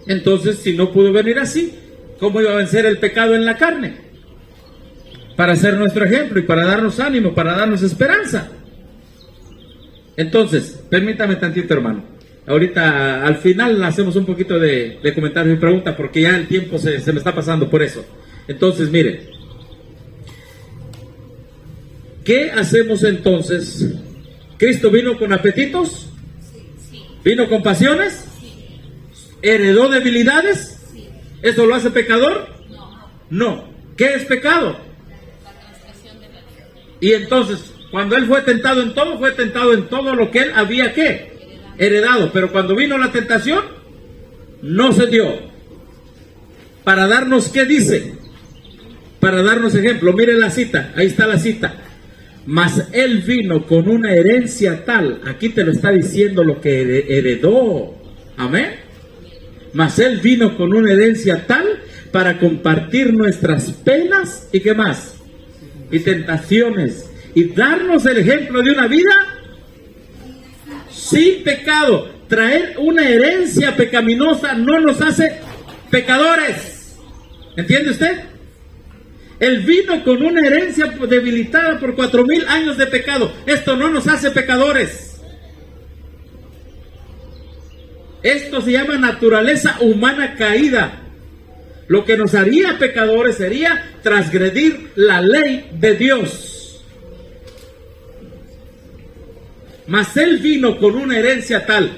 Entonces, si no pudo venir así, ¿cómo iba a vencer el pecado en la carne? Para ser nuestro ejemplo y para darnos ánimo, para darnos esperanza. Entonces, permítame tantito, hermano. Ahorita, al final, hacemos un poquito de comentarios y preguntas, porque ya el tiempo se me está pasando por eso. Entonces, mire. ¿Qué hacemos entonces? ¿Cristo vino con apetitos? ¿Vino con pasiones? ¿Heredó debilidades? ¿Eso lo hace pecador? No. ¿Qué es pecado? Y entonces, cuando él fue tentado en todo lo que él había ¿qué? Heredado. Pero cuando vino la tentación, no se dio. Para darnos, ¿qué dice? Para darnos ejemplo. Mire la cita, ahí está la cita. Mas él vino con una herencia tal, aquí te lo está diciendo lo que heredó. Amén. Mas él vino con una herencia tal para compartir nuestras penas y ¿qué más? Y tentaciones, y darnos el ejemplo de una vida sin pecado. Traer una herencia pecaminosa no nos hace pecadores. ¿Entiende usted? Él vino con una herencia debilitada por 4000 años de pecado. Esto no nos hace pecadores. Esto se llama naturaleza humana caída. Lo que nos haría pecadores sería transgredir la ley de Dios. Mas él vino con una herencia tal.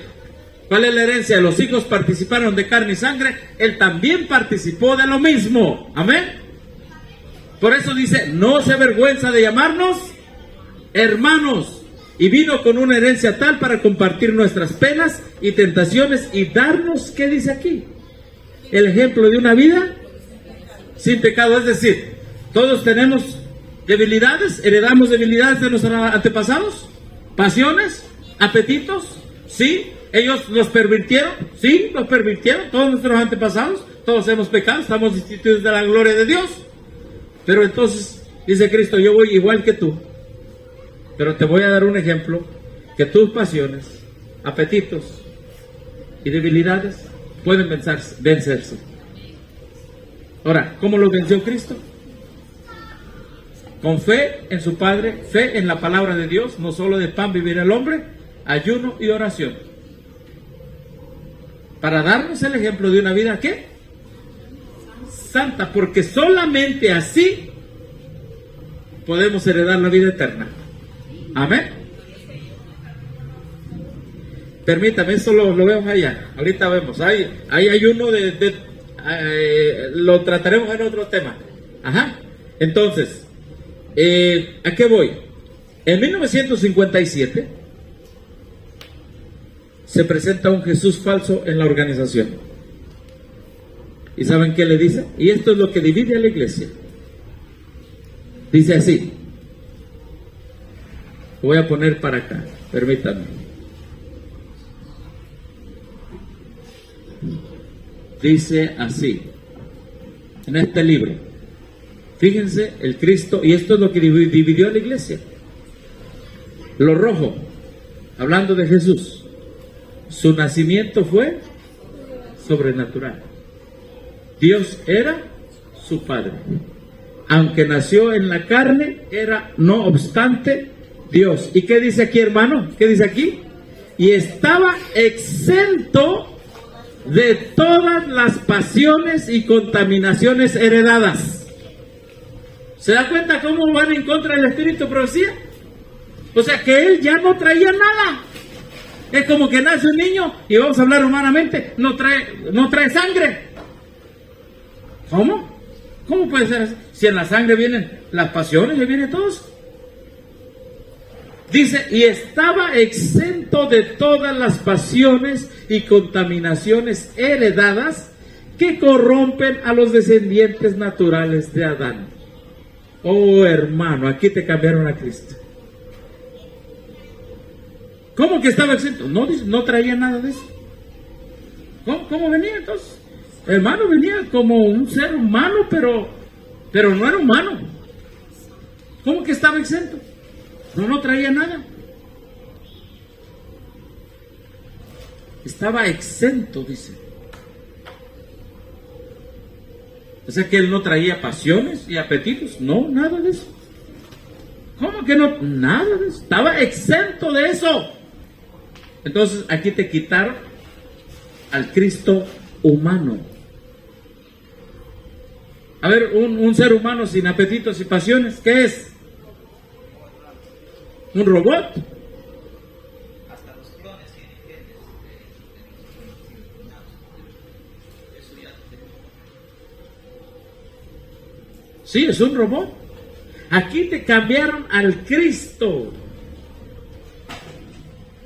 ¿Cuál es la herencia? Los hijos participaron de carne y sangre. Él también participó de lo mismo. Amén. Por eso dice, no se avergüenza de llamarnos hermanos. Y vino con una herencia tal para compartir nuestras penas y tentaciones y darnos, ¿qué dice aquí? El ejemplo de una vida sin pecado. Es decir, todos tenemos debilidades, heredamos debilidades de nuestros antepasados, pasiones, apetitos, ¿sí? Ellos los pervirtieron, sí, los pervirtieron, todos nuestros antepasados, todos hemos pecado, estamos destituidos de la gloria de Dios. Pero entonces, dice Cristo, yo voy igual que tú, pero te voy a dar un ejemplo, que tus pasiones, apetitos y debilidades pueden vencerse. Ahora, ¿cómo lo venció Cristo? Con fe en su Padre, fe en la palabra de Dios, no solo de pan vivirá el hombre, ayuno y oración. Para darnos el ejemplo de una vida, ¿qué? Santa, porque solamente así podemos heredar la vida eterna. Amén. Permítame, eso lo vemos allá. Ahorita vemos. Ahí hay uno lo trataremos en otro tema. Ajá. Entonces, ¿a qué voy? En 1957 se presenta un Jesús falso en la organización. ¿Y saben qué le dice? Y esto es lo que divide a la iglesia. Dice así. Voy a poner para acá, permítanme. Dice así, en este libro. Fíjense, el Cristo, y esto es lo que dividió a la iglesia. Lo rojo, hablando de Jesús. Su nacimiento fue sobrenatural. Dios era su Padre. Aunque nació en la carne, era no obstante Dios. ¿Y qué dice aquí, hermano? ¿Qué dice aquí? Y estaba exento de todas las pasiones y contaminaciones heredadas. ¿Se da cuenta cómo van en contra del espíritu de profecía? O sea que él ya no traía nada. Es como que nace un niño, y vamos a hablar humanamente, no trae sangre. ¿Cómo? ¿Cómo puede ser así? Si en la sangre vienen las pasiones, le viene todo eso. Dice, y estaba exento de todas las pasiones y contaminaciones heredadas que corrompen a los descendientes naturales de Adán. Oh, hermano, aquí te cambiaron a Cristo. ¿Cómo que estaba exento? No traía nada de eso. ¿Cómo venía entonces? Hermano, venía como un ser humano, pero no era humano. ¿Cómo que estaba exento? No traía nada. Estaba exento, dice. O sea que él no traía pasiones y apetitos. No, nada de eso. ¿Cómo que no? Nada de eso. Estaba exento de eso. Entonces aquí te quitaron al Cristo humano. A ver, un ser humano sin apetitos y pasiones, ¿qué es? ¿Un robot? Hasta los clones tienen genes de eso ya Sí, es un robot. Aquí te cambiaron al Cristo.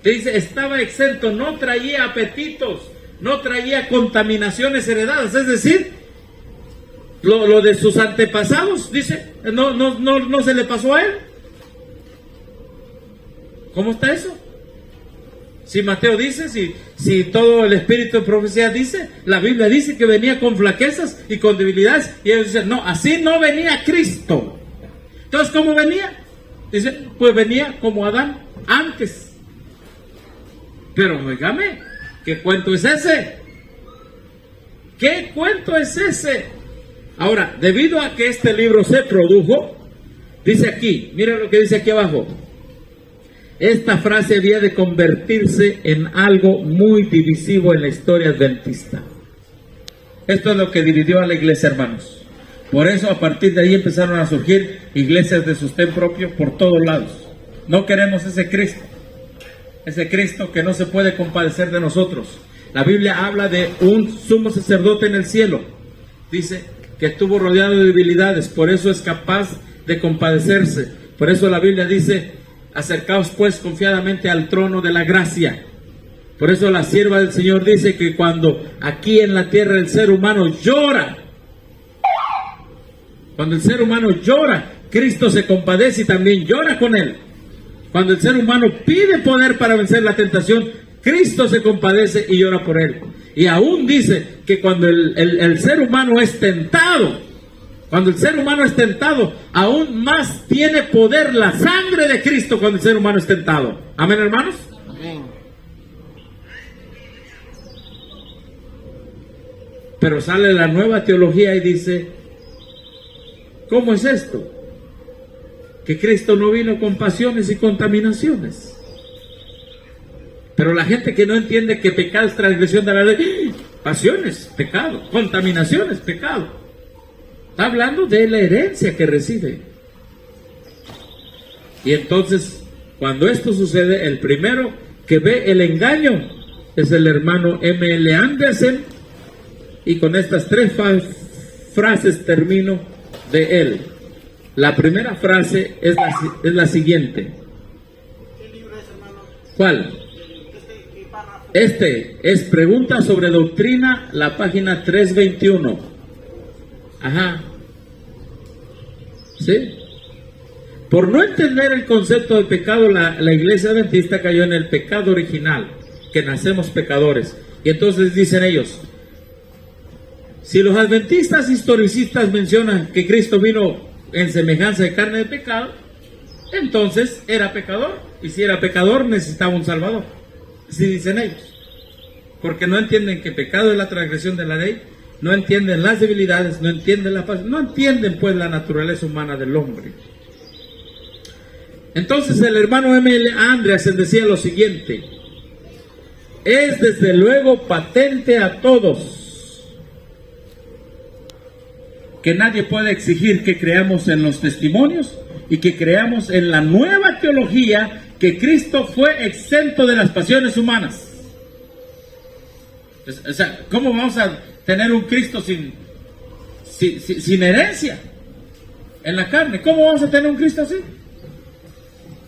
Te dice, estaba exento, no traía apetitos, no traía contaminaciones heredadas, es decir, lo de sus antepasados, dice, no se le pasó a él. ¿Cómo está eso? Si Mateo dice, si todo el espíritu de profecía dice, la Biblia dice que venía con flaquezas y con debilidades, y ellos dicen, no, así no venía Cristo. Entonces, ¿cómo venía? Dice, pues venía como Adán antes. Pero oígame, ¿qué cuento es ese? ¿Qué cuento es ese? Ahora, debido a que este libro se produjo, dice aquí, miren lo que dice aquí abajo. Esta frase había de convertirse en algo muy divisivo en la historia adventista. Esto es lo que dividió a la iglesia, hermanos. Por eso, a partir de ahí empezaron a surgir iglesias de sostén propio por todos lados. No queremos ese Cristo que no se puede compadecer de nosotros. La Biblia habla de un sumo sacerdote en el cielo. Dice que estuvo rodeado de debilidades, por eso es capaz de compadecerse. Por eso la Biblia dice, acercaos pues confiadamente al trono de la gracia. Por eso la sierva del Señor dice que cuando aquí en la tierra el ser humano llora, cuando el ser humano llora, Cristo se compadece y también llora con él. Cuando el ser humano pide poder para vencer la tentación, Cristo se compadece y llora por él. Y aún dice que cuando el ser humano es tentado, aún más tiene poder la sangre de Cristo cuando el ser humano es tentado. ¿Amén, hermanos? Amén. Pero sale la nueva teología y dice, ¿cómo es esto? Que Cristo no vino con pasiones y contaminaciones. Pero la gente que no entiende que pecado es transgresión de la ley, pasiones, pecado, contaminaciones, pecado. Está hablando de la herencia que recibe. Y entonces, cuando esto sucede, el primero que ve el engaño es el hermano M.L. Anderson. Y con estas tres frases termino de él. La primera frase es la siguiente. ¿Qué libro es, hermano? ¿Cuál? ¿Qué párrafo? Este es Preguntas sobre Doctrina, la página 321. Ajá. ¿Sí? Por no entender el concepto de pecado, la iglesia adventista cayó en el pecado original, que nacemos pecadores. Y entonces dicen ellos, si los adventistas historicistas mencionan que Cristo vino en semejanza de carne de pecado, entonces era pecador, y si era pecador necesitaba un salvador. Así dicen ellos, porque no entienden que pecado es la transgresión de la ley, no entienden las debilidades, no entienden la paz, no entienden pues la naturaleza humana del hombre. Entonces el hermano M.L. Anderson decía lo siguiente: es desde luego patente a todos que nadie puede exigir que creamos en los testimonios y que creamos en la nueva teología que Cristo fue exento de las pasiones humanas. O sea, ¿cómo vamos a tener un Cristo sin herencia en la carne? ¿Cómo vamos a tener un Cristo así?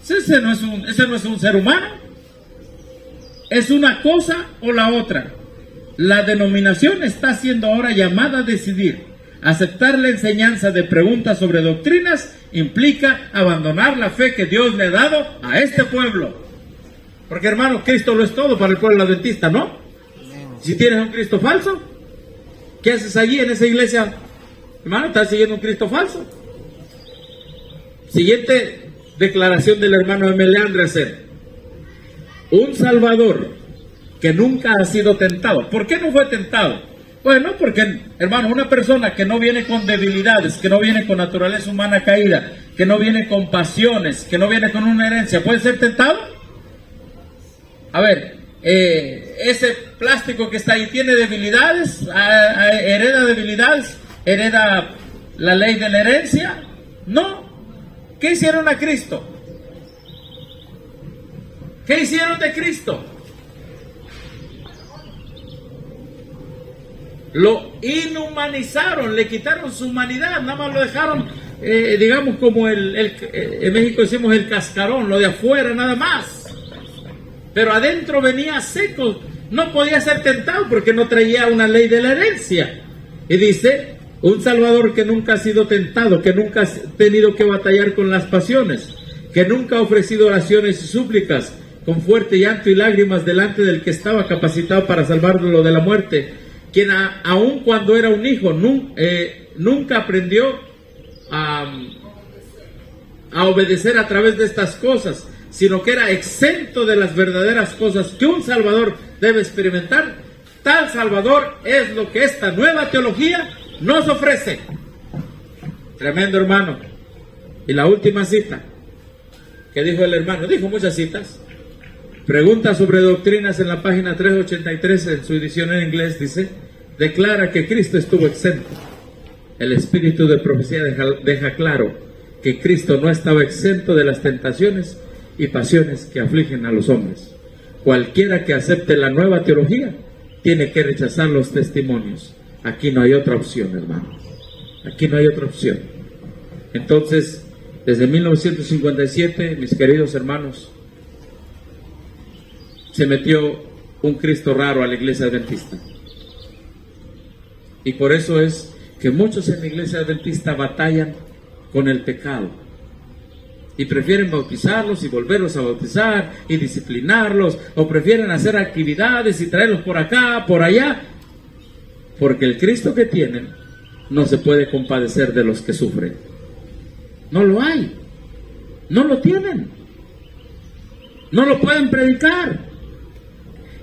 Ese no es un ser humano. Es una cosa o la otra. La denominación está siendo ahora llamada a decidir. Aceptar la enseñanza de preguntas sobre doctrinas implica abandonar la fe que Dios le ha dado a este pueblo. Porque, hermano, Cristo lo es todo para el pueblo adventista, ¿no? Si tienes un Cristo falso, ¿qué haces allí en esa iglesia? Hermano, estás siguiendo un Cristo falso. Siguiente declaración del hermano M.L. Anderson: un Salvador que nunca ha sido tentado. ¿Por qué no fue tentado? Bueno, porque, hermano, una persona que no viene con debilidades, que no viene con naturaleza humana caída, que no viene con pasiones, que no viene con una herencia, ¿puede ser tentado? A ver, ese plástico que está ahí tiene debilidades, hereda debilidades, hereda la ley de la herencia. No. ¿Qué hicieron a Cristo? ¿Qué hicieron de Cristo? Lo inhumanizaron, le quitaron su humanidad, nada más lo dejaron, digamos, como en México decimos el cascarón, lo de afuera nada más. Pero adentro venía seco, no podía ser tentado porque no traía una ley de la herencia. Y dice, un Salvador que nunca ha sido tentado, que nunca ha tenido que batallar con las pasiones, que nunca ha ofrecido oraciones y súplicas con fuerte llanto y lágrimas delante del que estaba capacitado para salvarlo de la muerte, quien aun cuando era un hijo nunca aprendió a obedecer a través de estas cosas, sino que era exento de las verdaderas cosas que un Salvador debe experimentar. Tal Salvador es lo que esta nueva teología nos ofrece. Tremendo, hermano. Y la última cita que dijo el hermano, dijo muchas citas. Pregunta sobre doctrinas en la página 383 en su edición en inglés, dice, declara que Cristo estuvo exento. El espíritu de profecía deja claro que Cristo no estaba exento de las tentaciones y pasiones que afligen a los hombres. Cualquiera que acepte la nueva teología tiene que rechazar los testimonios. Aquí no hay otra opción, hermano. Aquí no hay otra opción. Entonces, desde 1957, mis queridos hermanos, se metió un Cristo raro a la iglesia adventista. Y por eso es que muchos en la iglesia adventista batallan con el pecado. Y prefieren bautizarlos y volverlos a bautizar y disciplinarlos, o prefieren hacer actividades y traerlos por acá, por allá, porque el Cristo que tienen no se puede compadecer de los que sufren. No lo hay, no lo tienen, no lo pueden predicar.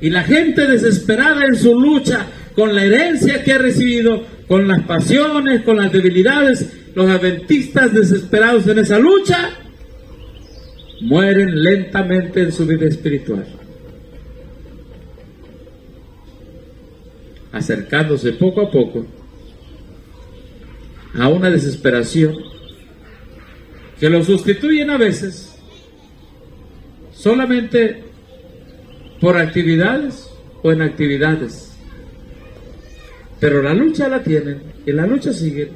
Y la gente desesperada en su lucha con la herencia que ha recibido, con las pasiones, con las debilidades, los adventistas desesperados en esa lucha, mueren lentamente en su vida espiritual, acercándose poco a poco a una desesperación que lo sustituyen a veces solamente por actividades o en actividades, pero la lucha la tienen y la lucha sigue,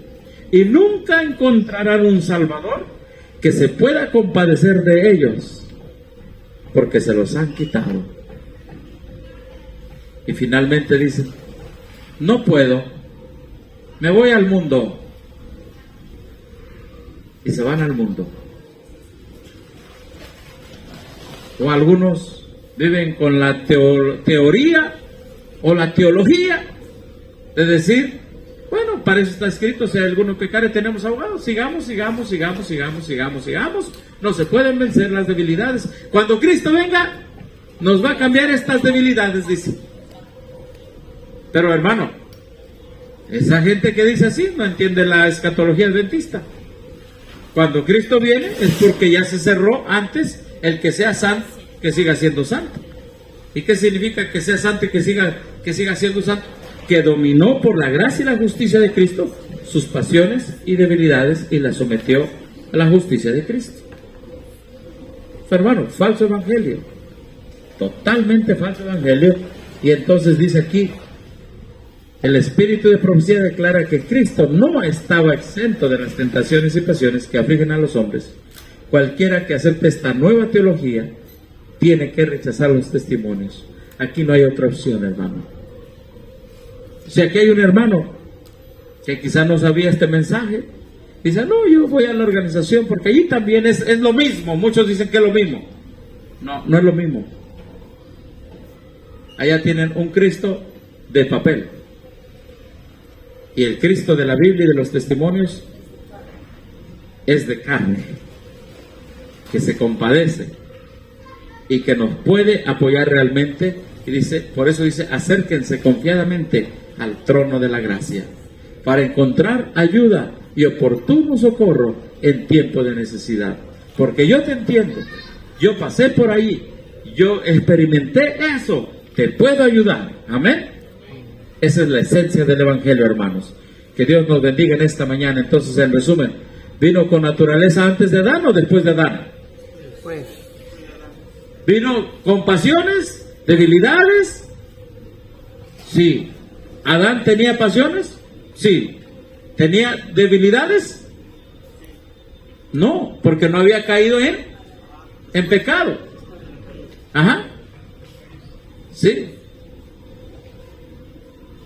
y nunca encontrarán un Salvador que se pueda compadecer de ellos, porque se los han quitado. Y finalmente dicen, no puedo, me voy al mundo, y se van al mundo. O algunos viven con la teoría o la teología de decir, bueno, para eso está escrito, si hay alguno pecare tenemos abogados, sigamos, no se pueden vencer las debilidades. Cuando Cristo venga, nos va a cambiar estas debilidades, dice. Pero hermano, esa gente que dice así no entiende la escatología adventista. Cuando Cristo viene es porque ya se cerró antes el que sea santo, que siga siendo santo. ¿Y qué significa que sea santo y que siga siendo santo? Que dominó por la gracia y la justicia de Cristo sus pasiones y debilidades y las sometió a la justicia de Cristo. Hermano, falso evangelio, totalmente falso evangelio. Y entonces dice aquí, el espíritu de profecía declara que Cristo no estaba exento de las tentaciones y pasiones que afligen a los hombres. Cualquiera que acepte esta nueva teología tiene que rechazar los testimonios. Aquí no hay otra opción, hermano. Si aquí hay un hermano que quizás no sabía este mensaje, dice, no, yo voy a la organización porque allí también es lo mismo. Muchos dicen que es lo mismo. No, no es lo mismo. Allá tienen un Cristo de papel. Y el Cristo de la Biblia y de los testimonios es de carne, que se compadece y que nos puede apoyar realmente. Y dice, por eso dice, acérquense confiadamente al trono de la gracia para encontrar ayuda y oportuno socorro en tiempo de necesidad. Porque yo te entiendo, yo pasé por ahí, yo experimenté eso, te puedo ayudar. Amén. Esa es la esencia del Evangelio, hermanos. Que Dios nos bendiga en esta mañana. Entonces, en resumen, ¿vino con naturaleza antes de Adán o después de Adán? Después. ¿Vino con pasiones, debilidades? Sí. ¿Adán tenía pasiones? Sí. ¿Tenía debilidades? No, porque no había caído en pecado. Ajá. Sí.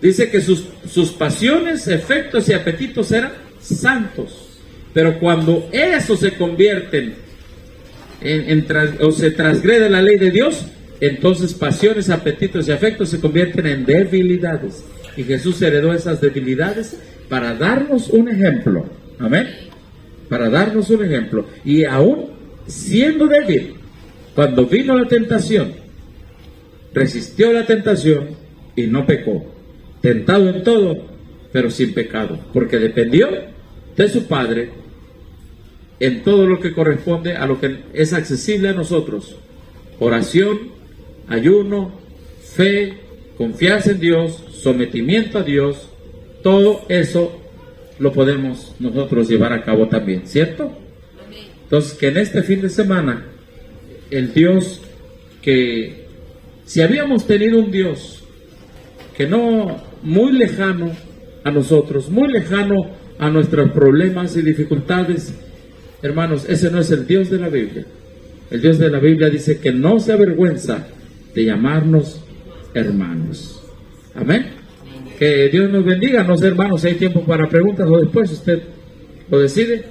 Dice que sus pasiones, efectos y apetitos eran santos. Pero cuando eso se convierten o se transgrede la ley de Dios, entonces pasiones, apetitos y afectos se convierten en debilidades. Y Jesús heredó esas debilidades para darnos un ejemplo. Amén. Para darnos un ejemplo. Y aún siendo débil, cuando vino la tentación, resistió la tentación y no pecó. Tentado en todo, pero sin pecado, porque dependió de su Padre en todo lo que corresponde a lo que es accesible a nosotros: oración, ayuno, fe, confianza en Dios, sometimiento a Dios. Todo eso lo podemos nosotros llevar a cabo también, ¿cierto? Entonces, que en este fin de semana el Dios que, si habíamos tenido un Dios que no muy lejano a nosotros, muy lejano a nuestros problemas y dificultades, hermanos, ese no es el Dios de la Biblia. El Dios de la Biblia dice que no se avergüenza de llamarnos hermanos. Amén. Que Dios nos bendiga. No sé, hermanos, si hay tiempo para preguntas o después usted lo decide.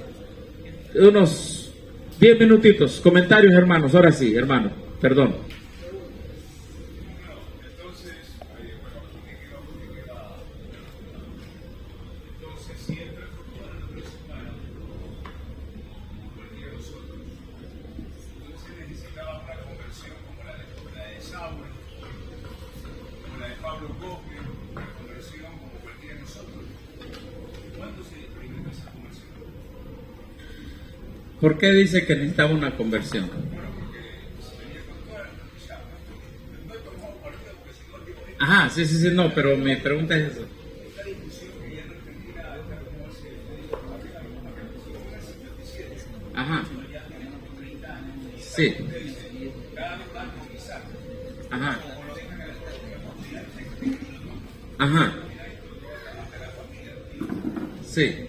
Unos 10 minutitos, comentarios, hermanos. Ahora sí, hermano, perdón. ¿Por qué dice que necesitaba una conversión? Ajá, sí, no, pero mi pregunta es eso. Ajá. Sí. Ajá. Ajá. Sí.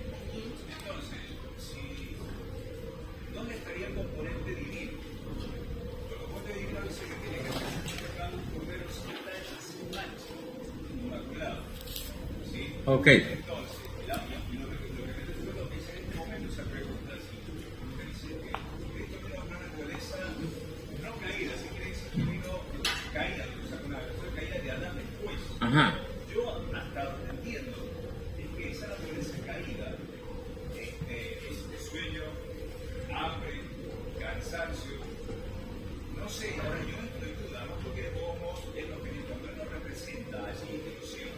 Ok. Ajá. Yo hasta donde entiendo es que esa naturaleza caída, sueño, hambre, cansancio, no sé, ahora yo estoy dudando porque de todos modos es lo que nos representa a esa institución.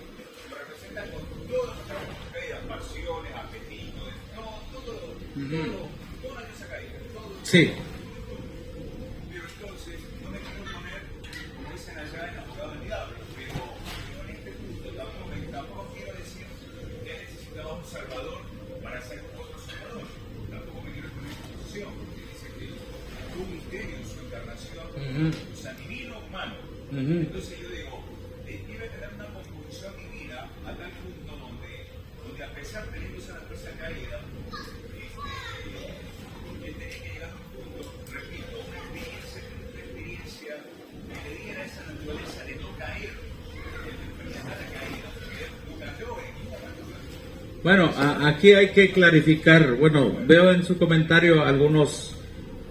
Nos representa con todas nuestras pasiones, apetitos, toda esa caída. Sí. Pero entonces, no me quiero poner, como dicen allá, en la jugada del diablo, pero en este punto tampoco quiero decir que necesitaba un salvador para ser otro salvador. Tampoco me quiero poner en posición, porque dice que tuvo un misterio en su encarnación, o sea, divino humano. Entonces yo digo, debe tener una composición divina a tal punto donde a pesar de teniendo esa naturaleza caída, tenía que llegar a un punto, repito, una experiencia que le diera esa naturaleza de no caer en la caída, porque no cayó en ningún momento. Bueno, aquí hay que clarificar. Bueno, veo en su comentario algunos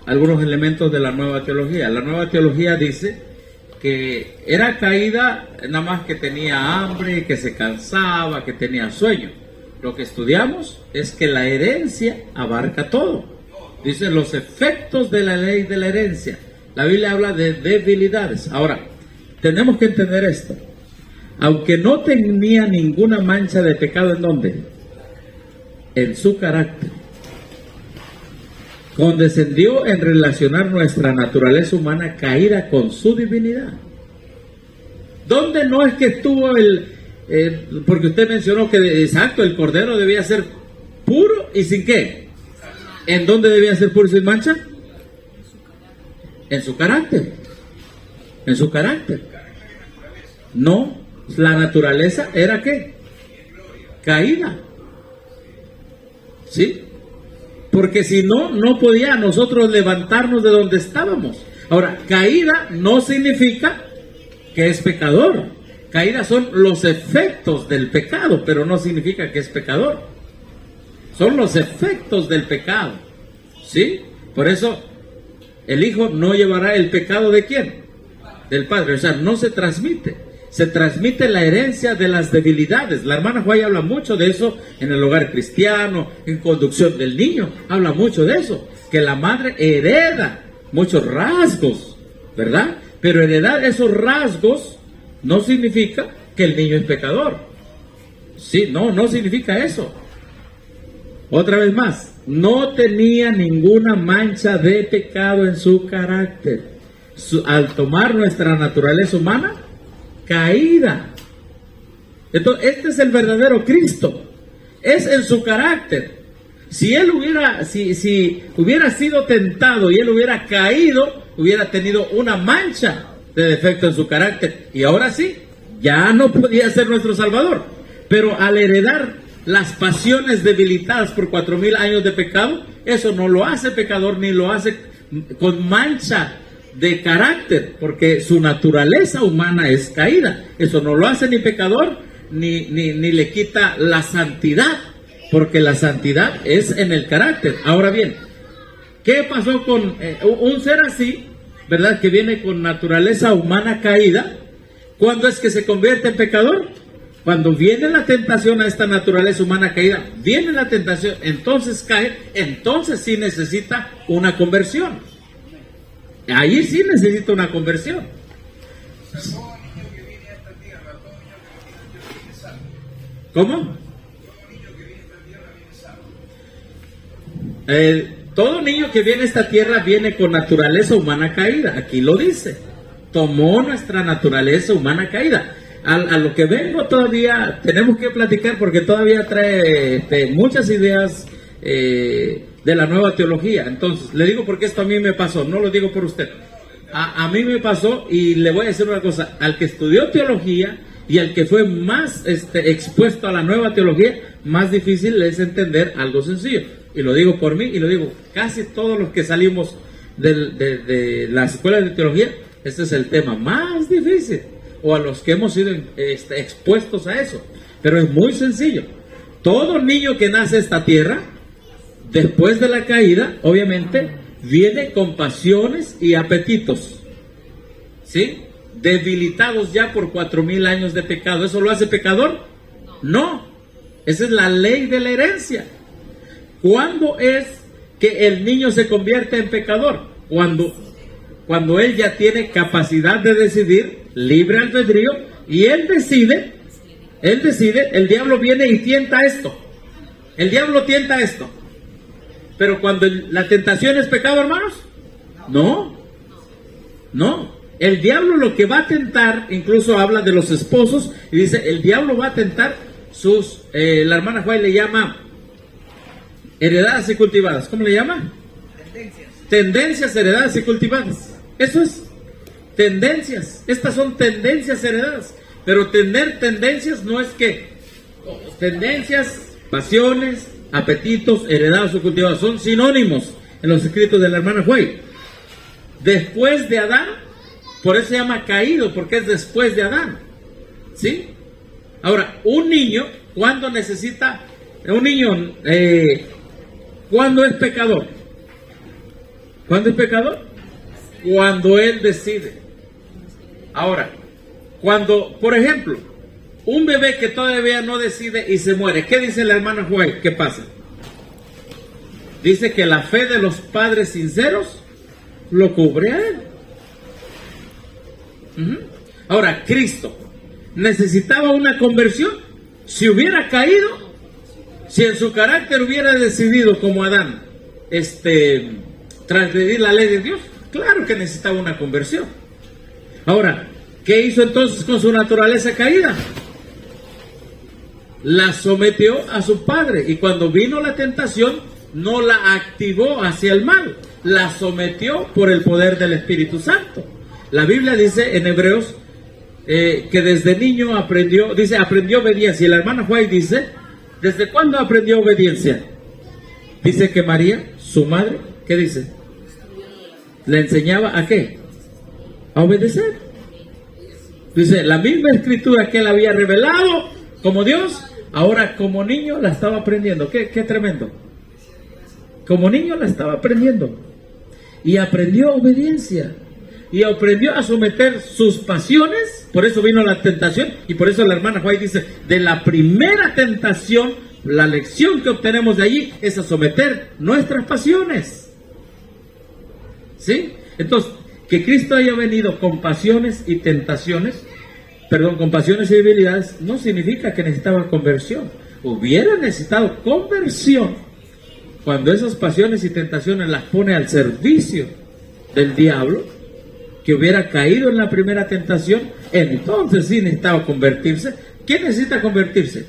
elementos de la nueva teología. La nueva teología dice que era caída nada más que tenía hambre, que se cansaba, que tenía sueño. Lo que estudiamos es que la herencia abarca todo. Dice los efectos de la ley de la herencia. La Biblia habla de debilidades. Ahora, tenemos que entender esto. Aunque no tenía ninguna mancha de pecado, ¿en dónde? En su carácter. Condescendió en relacionar nuestra naturaleza humana caída con su divinidad. ¿Dónde no es que estuvo porque usted mencionó que, exacto, el cordero debía ser puro y sin qué? ¿En dónde debía ser puro y sin mancha? En su carácter. En su carácter. No, la naturaleza era ¿qué? Caída. ¿Sí? Porque si no, no podía nosotros levantarnos de donde estábamos. Ahora, caída no significa que es pecador. Caída son los efectos del pecado, pero no significa que es pecador. Son los efectos del pecado. ¿Sí? Por eso, el Hijo no llevará el pecado ¿de quién? Del Padre. O sea, no se transmite. Se transmite la herencia de las debilidades. La hermana Juárez habla mucho de eso en el hogar cristiano, en conducción del niño. Habla mucho de eso. Que la madre hereda muchos rasgos, ¿verdad? Pero heredar esos rasgos no significa que el niño es pecador. Sí, no significa eso. Otra vez más, no tenía ninguna mancha de pecado en su carácter. Al tomar nuestra naturaleza humana, caída. Entonces, este es el verdadero Cristo. Es en su carácter. Si él hubiera, si hubiera sido tentado y él hubiera caído, hubiera tenido una mancha de defecto en su carácter. Y ahora sí, ya no podía ser nuestro Salvador. Pero al heredar las pasiones debilitadas por 4000 años de pecado, eso no lo hace pecador ni lo hace con mancha de carácter, porque su naturaleza humana es caída. Eso no lo hace ni pecador ni le quita la santidad, porque la santidad es en el carácter. Ahora bien, ¿qué pasó con un ser así, verdad, que viene con naturaleza humana caída? ¿Cuándo es que se convierte en pecador? Cuando viene la tentación a esta naturaleza humana caída, viene la tentación, entonces cae, entonces sí necesita una conversión. Ahí sí necesita una conversión. ¿Cómo? Todo niño que viene a esta tierra viene con naturaleza humana caída. Aquí lo dice. Tomó nuestra naturaleza humana caída. A lo que vengo todavía tenemos que platicar, porque todavía trae muchas ideas de la nueva teología. Entonces, le digo porque esto a mí me pasó, no lo digo por usted. A mí me pasó, y le voy a decir una cosa: al que estudió teología y al que fue más expuesto a la nueva teología, más difícil es entender algo sencillo. Y lo digo por mí, y lo digo casi todos los que salimos de las escuelas de teología, este es el tema más difícil, o a los que hemos sido expuestos a eso. Pero es muy sencillo. Todo niño que nace en esta tierra, después de la caída, obviamente, viene con pasiones y apetitos, ¿sí? Debilitados ya por 4000 años de pecado. ¿Eso lo hace pecador? No. Esa es la ley de la herencia. ¿Cuándo es que el niño se convierte en pecador? Cuando él ya tiene capacidad de decidir, libre albedrío, y él decide, el diablo viene y tienta esto. El diablo tienta esto. Pero cuando la tentación es pecado, hermanos, no. El diablo lo que va a tentar, incluso habla de los esposos, y dice, el diablo va a tentar la hermana Juárez le llama heredadas y cultivadas. ¿Cómo le llama? Tendencias heredadas y cultivadas. Eso es, tendencias. Estas son tendencias heredadas. Pero tener tendencias no es que tendencias, pasiones, apetitos, heredados o cultivados son sinónimos en los escritos de la hermana Juárez. Después de Adán, por eso se llama caído, porque es después de Adán, ¿sí? Ahora, un niño, ¿cuándo necesita? Un niño, ¿cuándo es pecador? ¿Cuándo es pecador? Cuando él decide. Ahora, cuando, por ejemplo, un bebé que todavía no decide y se muere, ¿qué dice la hermana Juárez? ¿Qué pasa? Dice que la fe de los padres sinceros lo cubre a él. Ahora, Cristo necesitaba una conversión. Si hubiera caído, si en su carácter hubiera decidido como Adán transgredir la ley de Dios, claro que necesitaba una conversión. Ahora, ¿Qué hizo entonces con su naturaleza caída? La sometió a su padre, y cuando vino la tentación no la activó hacia el mal, la sometió por el poder del Espíritu Santo. La Biblia dice en Hebreos que desde niño aprendió obediencia, y la hermana White dice, ¿desde cuándo aprendió obediencia? Dice que María, su madre, ¿qué dice? ¿Le enseñaba a qué? A obedecer. Dice, la misma escritura que él había revelado como Dios, ahora como niño la estaba aprendiendo. Qué tremendo. Como niño la estaba aprendiendo. Y aprendió obediencia. Y aprendió a someter sus pasiones. Por eso vino la tentación. Y por eso la hermana White dice, de la primera tentación, la lección que obtenemos de allí es a someter nuestras pasiones. ¿Sí? Entonces, que Cristo haya venido con pasiones y tentaciones, con pasiones y debilidades, no significa que necesitaba conversión. Hubiera necesitado conversión cuando esas pasiones y tentaciones las pone al servicio del diablo, que hubiera caído en la primera tentación. Entonces sí necesitaba convertirse. ¿Quién necesita convertirse?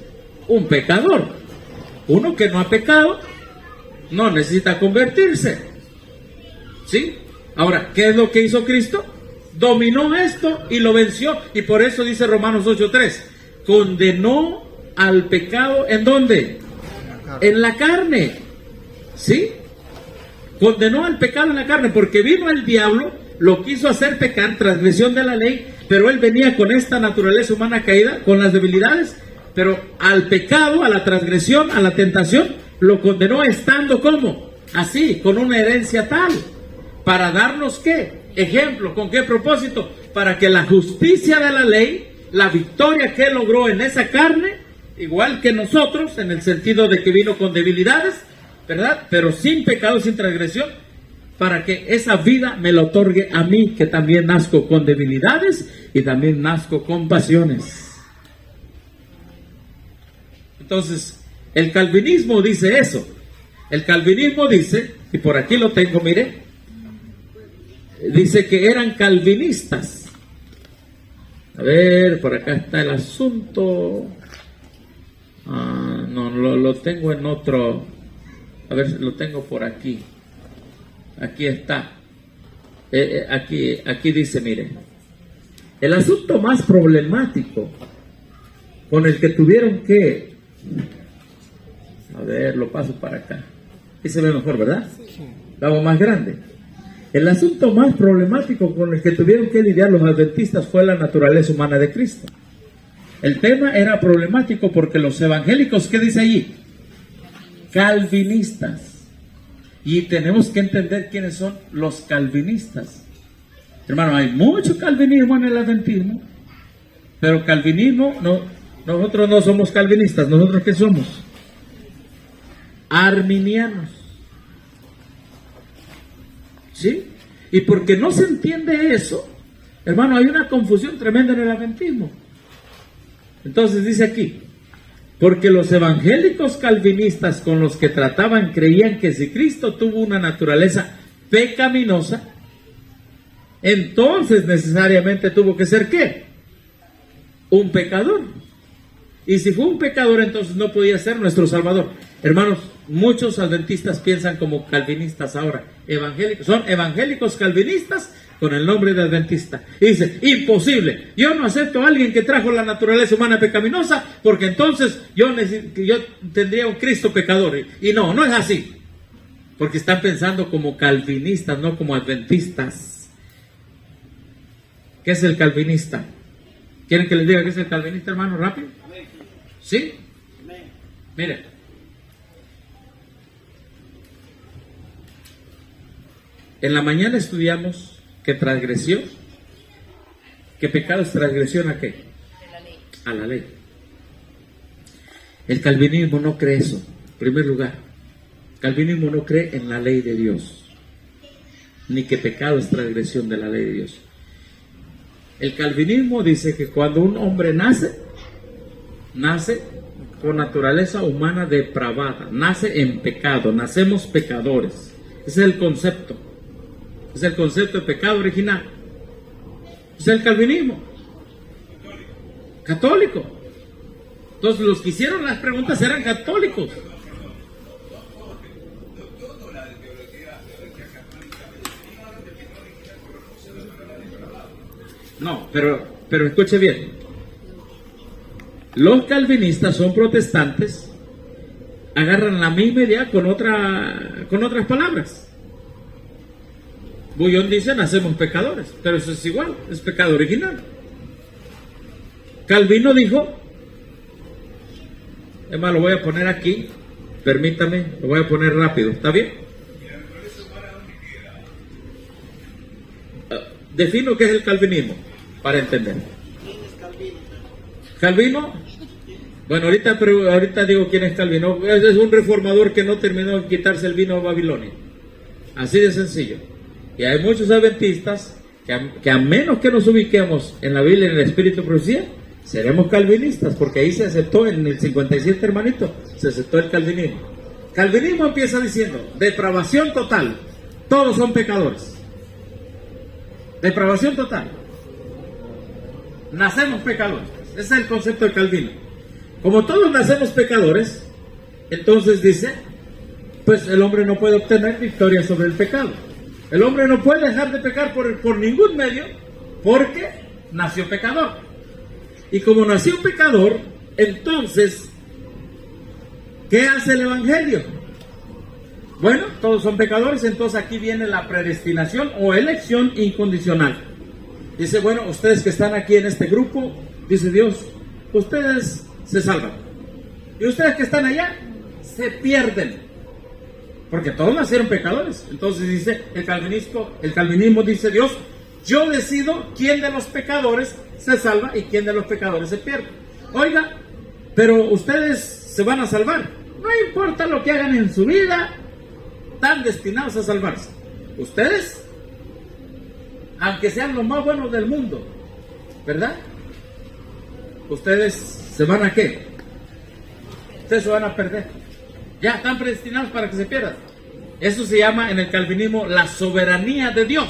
Un pecador. Uno que no ha pecado no necesita convertirse. ¿Sí? Ahora, ¿qué es lo que hizo Cristo? Dominó esto y lo venció. Y por eso dice Romanos 8:3, condenó al pecado, ¿en dónde? En la carne. ¿Sí? Condenó al pecado en la carne, porque vino el diablo, lo quiso hacer pecar, transgresión de la ley, pero él venía con esta naturaleza humana caída, con las debilidades, pero al pecado, a la transgresión, a la tentación, lo condenó estando como así, con una herencia tal. ¿Para darnos qué? Ejemplo. ¿Con qué propósito? Para que la justicia de la ley, la victoria que él logró en esa carne, igual que nosotros, en el sentido de que vino con debilidades, ¿verdad? Pero sin pecado, sin transgresión, para que esa vida me la otorgue a mí, que también nazco con debilidades y también nazco con pasiones. Entonces, el calvinismo dice eso. El calvinismo dice, y por aquí lo tengo, mire, dice que eran calvinistas. A ver, por acá está el asunto. No, lo tengo en otro. A ver, lo tengo por aquí. Aquí está. Aquí dice, mire, el asunto más problemático con el que tuvieron que... A ver, lo paso para acá. Ahí se ve mejor, ¿verdad? Lo hago más grande. El asunto más problemático con el que tuvieron que lidiar los adventistas fue la naturaleza humana de Cristo. El tema era problemático porque los evangélicos, ¿qué dice allí? Calvinistas. Y tenemos que entender quiénes son los calvinistas. Hermano, hay mucho calvinismo en el adventismo, pero calvinismo, no, nosotros no somos calvinistas. ¿Nosotros qué somos? Arminianos. ¿Sí? Y porque no se entiende eso, hermano, hay una confusión tremenda en el adventismo. Entonces dice aquí, porque los evangélicos calvinistas con los que trataban creían que si Cristo tuvo una naturaleza pecaminosa, entonces necesariamente tuvo que ser ¿qué? Un pecador. Y si fue un pecador, entonces no podía ser nuestro Salvador. Hermanos, muchos adventistas piensan como calvinistas ahora. Evangélicos, son evangélicos calvinistas con el nombre de adventista. Y dice, imposible. Yo no acepto a alguien que trajo la naturaleza humana pecaminosa, porque entonces yo tendría un Cristo pecador. Y no es así. Porque están pensando como calvinistas, no como adventistas. ¿Qué es el calvinista? ¿Quieren que les diga qué es el calvinista, hermano, rápido? ¿Sí? Mire. En la mañana estudiamos que transgresión, que pecado es transgresión ¿a qué? A la ley. El calvinismo no cree eso, en primer lugar. El calvinismo no cree en la ley de Dios, ni que pecado es transgresión de la ley de Dios. El calvinismo dice que cuando un hombre nace con naturaleza humana depravada, nace en pecado, nacemos pecadores. Ese es el concepto. Es el concepto de pecado original. Es el calvinismo. Católico. Entonces los que hicieron las preguntas eran católicos. No, pero escuche bien. Los calvinistas son protestantes, agarran la misma idea con otras palabras. Bullón dice, nacemos pecadores, pero eso es igual, es pecado original. Calvino dijo, es más, lo voy a poner aquí, permítame, lo voy a poner rápido, ¿está bien? Defino qué es el calvinismo, para entender. ¿Quién es Calvino? Calvino, bueno, ahorita digo quién es Calvino. Es un reformador que no terminó de quitarse el vino a Babilonia. Así de sencillo. Y hay muchos adventistas que a menos que nos ubiquemos en la Biblia, en el Espíritu de Profecía, seremos calvinistas, porque ahí se aceptó en el 57, hermanito, se aceptó el calvinismo. Calvinismo empieza diciendo, depravación total, todos son pecadores. Depravación total. Nacemos pecadores. Ese es el concepto de Calvino. Como todos nacemos pecadores, entonces dice, pues el hombre no puede obtener victoria sobre el pecado. El hombre no puede dejar de pecar por ningún medio, porque nació pecador. Y como nació pecador, entonces, ¿qué hace el Evangelio? Bueno, todos son pecadores, entonces aquí viene la predestinación o elección incondicional. Dice, bueno, ustedes que están aquí en este grupo, dice Dios, ustedes se salvan. Y ustedes que están allá, se pierden. Porque todos nacieron pecadores. Entonces dice el calvinismo dice Dios, yo decido quién de los pecadores se salva y quién de los pecadores se pierde. Oiga, pero ustedes se van a salvar. No importa lo que hagan en su vida, están destinados a salvarse. Ustedes, aunque sean los más buenos del mundo, ¿verdad? Ustedes se van a ¿qué? Ustedes se van a perder. Ya están predestinados para que se pierdan. Eso se llama en el calvinismo la soberanía de Dios.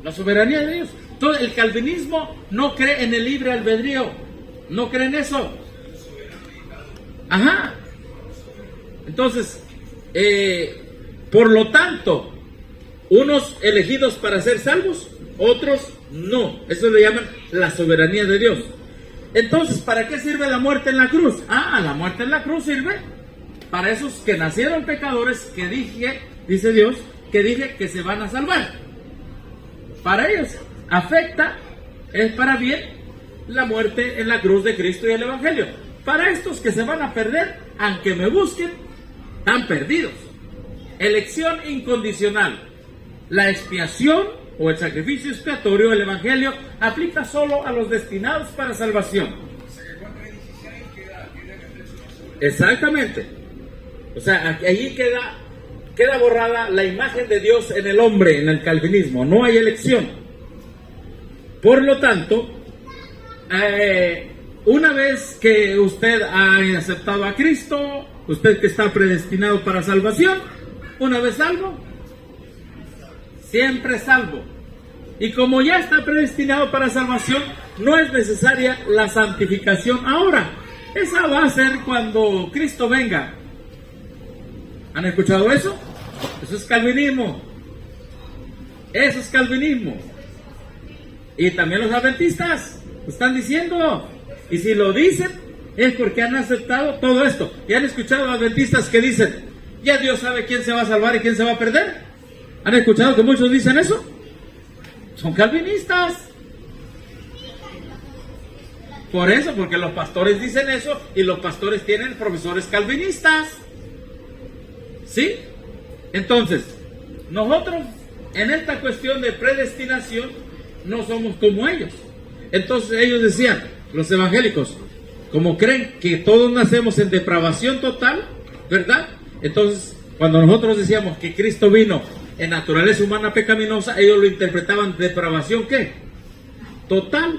La soberanía de Dios. Entonces el calvinismo no cree en el libre albedrío. No cree en eso. Ajá. Entonces, por lo tanto, unos elegidos para ser salvos, otros no. Eso le llaman la soberanía de Dios. Entonces, ¿para qué sirve la muerte en la cruz? La muerte en la cruz sirve para esos que nacieron pecadores, que dice Dios, que se van a salvar. Para ellos afecta, es para bien, la muerte en la cruz de Cristo y el Evangelio. Para estos que se van a perder, aunque me busquen, están perdidos. Elección incondicional. La expiación o el sacrificio expiatorio del Evangelio aplica solo a los destinados para salvación. Exactamente. O sea, allí queda borrada la imagen de Dios en el hombre, en el calvinismo. No hay elección. Por lo tanto, una vez que usted ha aceptado a Cristo, usted que está predestinado para salvación, una vez salvo, siempre salvo. Y como ya está predestinado para salvación, no es necesaria la santificación ahora. Esa va a ser cuando Cristo venga. ¿Han escuchado eso? Eso es calvinismo. Eso es calvinismo. Y también los adventistas lo están diciendo. Y si lo dicen, es porque han aceptado todo esto. ¿Y han escuchado adventistas que dicen, ya Dios sabe quién se va a salvar y quién se va a perder? ¿Han escuchado que muchos dicen eso? Son calvinistas. Por eso, porque los pastores dicen eso y los pastores tienen profesores calvinistas. ¿Sí? Entonces, nosotros en esta cuestión de predestinación no somos como ellos. Entonces ellos decían, los evangélicos, como creen que todos nacemos en depravación total, ¿verdad? Entonces, cuando nosotros decíamos que Cristo vino en naturaleza humana pecaminosa, ellos lo interpretaban depravación ¿qué? Total.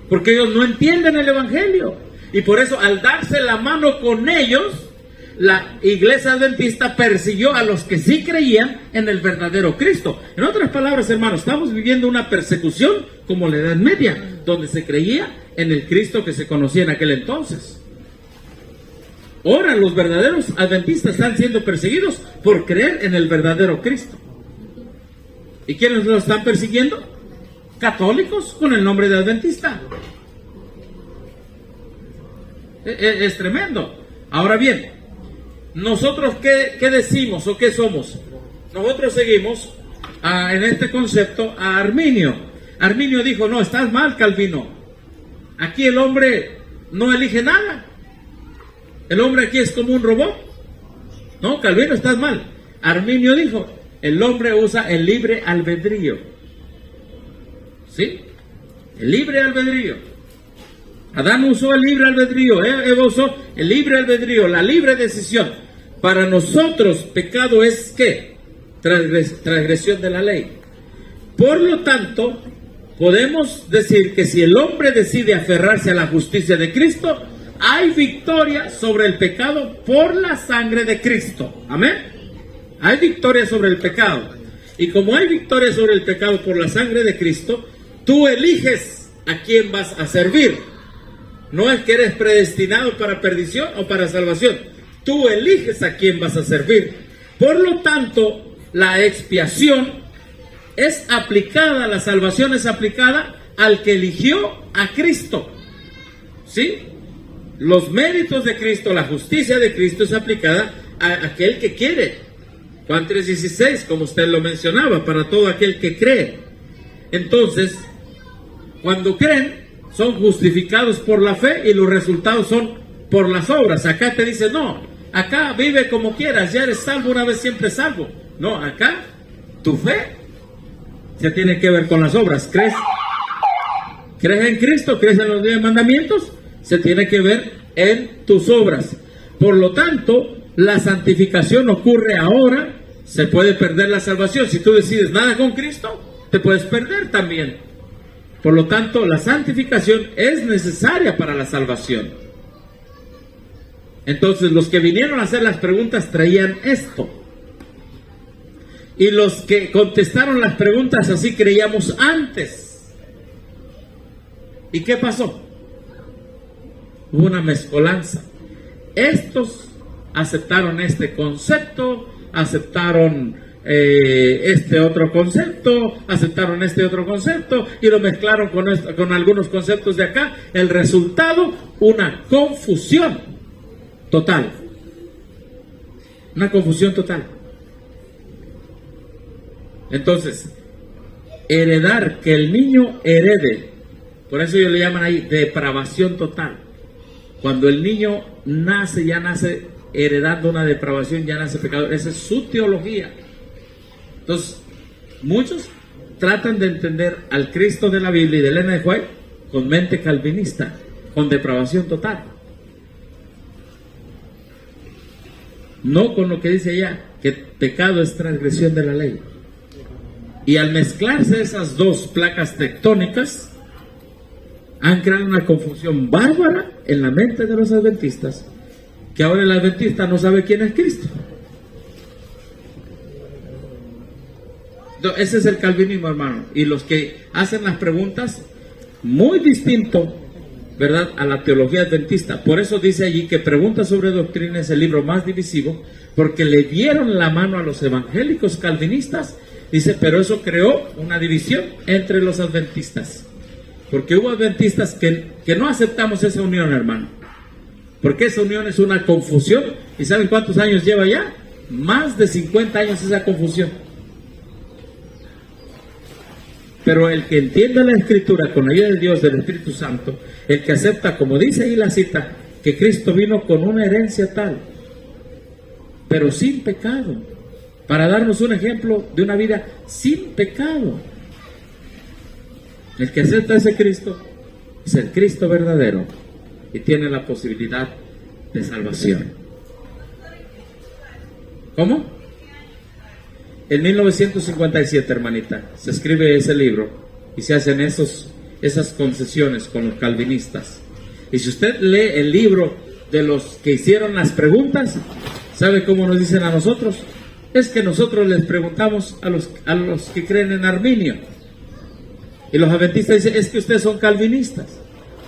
Porque ellos no entienden el evangelio. Y por eso al darse la mano con ellos, la iglesia adventista persiguió a los que sí creían en el verdadero Cristo. En otras palabras, hermanos, estamos viviendo una persecución como la Edad Media, donde se creía en el Cristo que se conocía en aquel entonces. Ahora los verdaderos adventistas están siendo perseguidos por creer en el verdadero Cristo. ¿Y quiénes lo están persiguiendo? Católicos con el nombre de adventista. Es tremendo. Ahora bien, nosotros ¿qué decimos o qué somos? Nosotros seguimos en este concepto a Arminio. Arminio dijo: no, estás mal, Calvino. Aquí el hombre no elige nada. El hombre aquí es como un robot. No, Calvino, estás mal. Arminio dijo: el hombre usa el libre albedrío. ¿Sí? El libre albedrío. Adán usó el libre albedrío, Eva usó el libre albedrío, la libre decisión. Para nosotros, pecado es ¿qué? Transgresión de la ley. Por lo tanto, podemos decir que si el hombre decide aferrarse a la justicia de Cristo, hay victoria sobre el pecado por la sangre de Cristo. Amén. Hay victoria sobre el pecado. Y como hay victoria sobre el pecado por la sangre de Cristo, tú eliges a quién vas a servir. No es que eres predestinado para perdición o para salvación. Tú eliges a quién vas a servir. Por lo tanto, la expiación es aplicada, la salvación es aplicada al que eligió a Cristo. ¿Sí? Los méritos de Cristo, la justicia de Cristo es aplicada a aquel que quiere. Juan 3:16, como usted lo mencionaba, para todo aquel que cree. Entonces, cuando creen, son justificados por la fe y los resultados son por las obras. Acá te dice: no, acá vive como quieras, ya eres salvo una vez, siempre salvo. No, acá tu fe se tiene que ver con las obras. ¿Crees en Cristo? ¿Crees en los 10 mandamientos? Se tiene que ver en tus obras. Por lo tanto, la santificación ocurre ahora. Se puede perder la salvación. Si tú decides nada con Cristo, te puedes perder también. Por lo tanto, la santificación es necesaria para la salvación. Entonces, los que vinieron a hacer las preguntas traían esto. Y los que contestaron las preguntas así creíamos antes. ¿Y qué pasó? Hubo una mezcolanza. Estos aceptaron este concepto, aceptaron este otro concepto, aceptaron este otro concepto y lo mezclaron con algunos conceptos de acá. El resultado, una confusión total. Una confusión total. Entonces, heredar, que el niño herede, por eso ellos le llaman ahí depravación total. Cuando el niño nace, ya nace heredando una depravación, ya nace pecador. Esa es su teología. Entonces, muchos tratan de entender al Cristo de la Biblia y de Elena de White con mente calvinista, con depravación total. No con lo que dice allá, que pecado es transgresión de la ley. Y al mezclarse esas dos placas tectónicas, han creado una confusión bárbara en la mente de los adventistas, que ahora el adventista no sabe quién es Cristo. Entonces, ese es el calvinismo, hermano. Y los que hacen las preguntas, muy distinto, ¿verdad?, a la teología adventista. Por eso dice allí que Preguntas sobre Doctrina es el libro más divisivo, porque le dieron la mano a los evangélicos calvinistas. Dice, pero eso creó una división entre los adventistas. Porque hubo adventistas que no aceptamos esa unión, hermano. Porque esa unión es una confusión. ¿Y saben cuántos años lleva ya? Más de 50 años esa confusión. Pero el que entienda la Escritura con la ayuda de Dios, del Espíritu Santo, el que acepta, como dice ahí la cita, que Cristo vino con una herencia tal, pero sin pecado, para darnos un ejemplo de una vida sin pecado. El que acepta ese Cristo es el Cristo verdadero y tiene la posibilidad de salvación. ¿Cómo? En 1957, hermanita, se escribe ese libro y se hacen esas concesiones con los calvinistas. Y si usted lee el libro de los que hicieron las preguntas, ¿sabe cómo nos dicen a nosotros? Es que nosotros les preguntamos a los que creen en Arminio. Y los adventistas dicen, es que ustedes son calvinistas.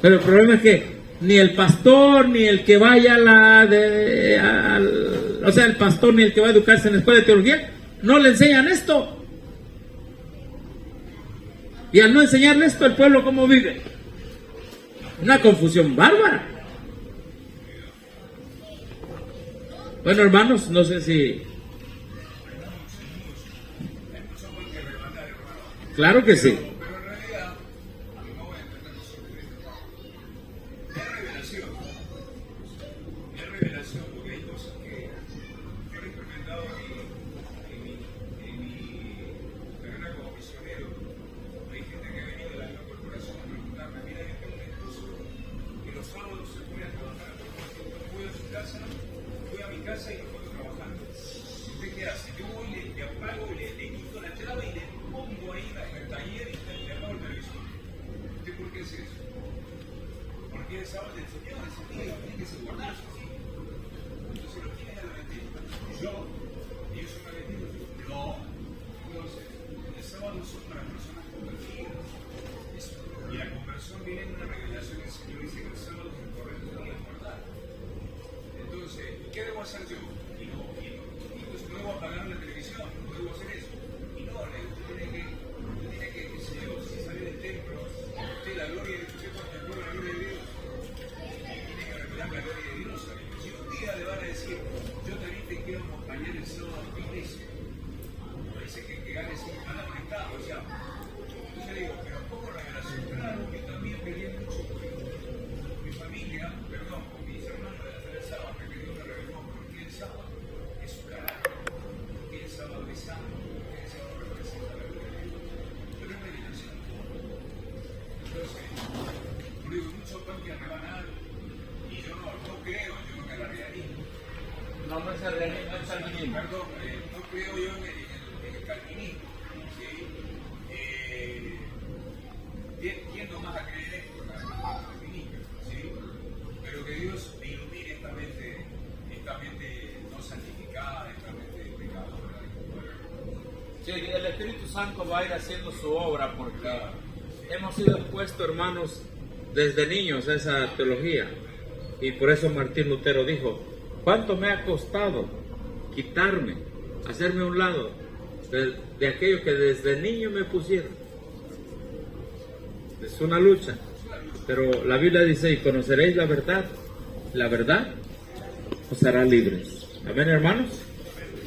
Pero el problema es que ni el pastor, ni el que vaya el pastor, ni el que va a educarse en la escuela de teología, no le enseñan esto. Y al no enseñarle esto, el pueblo ¿cómo vive? Una confusión bárbara. Bueno, hermanos, no sé si... Claro que sí. Pero en realidad, a mí no voy a entender nosotros es revelación porque hay cosas que yo he experimentado en mi carrera como misionero. Hay gente que ha venido de la corporación a preguntarme, mira, yo tengo un esposo que los sábados se pone a trabajar, no voy a su casa, voy a mi casa y no puedo trabajando. ¿Usted qué hace? Yo voy, le apago, le quito la clave y le pongo ahí en el taller y le apago el televisor. ¿Usted por qué es eso? Porque es sábado del Señor, ese día, tiene que ser guardarse así. Entonces lo tienes arrepentido. Ellos son arrepentidos. No. Entonces, el sábado son para personas convertidas. Y la conversión viene en una revelación del Señor. Dice que el sábado es el correcto día de guardar. Entonces, ¿qué debo hacer yo? Entonces no debo apagar la televisión, no debo hacer eso. Y no, usted tiene que, qué sé yo, si sale del templo, usted la gloria de usted contempló la gloria de Dios. Tiene que revelar la gloria de Dios. Si un día le van a decir, yo también te quiero acompañar el sábado a tu iglesia, dice que gane sin nada conectado, o sea, entonces digo, pero pongo revelación. Claro, yo también peleé mucho con mi familia, perdón, con mis hermanos de la fe del sábado, que Dios me reveló, porque el sábado es su carácter, porque el sábado es santo, porque el sábado representa la gloria de Dios. Pero es revelación. Entonces, yo digo, mucho pan que rebanar, y yo no creo yo en el arrianismo. No es arrianismo, es calvinismo. Perdón, no creo yo en el calvinismo. ¿Sí? Tiendo más a creer en esto, la calvinista, ¿sí? Pero que Dios me ilumine esta mente no santificada, esta mente pecadora. Sí, el Espíritu Santo va a ir haciendo su obra porque hemos sido expuestos, hermanos, desde niños a esa teología. Y por eso Martín Lutero dijo, ¿cuánto me ha costado quitarme, hacerme a un lado de aquello que desde niño me pusieron? Es una lucha, pero la Biblia dice, y conoceréis la verdad os hará libres. Amén, hermanos.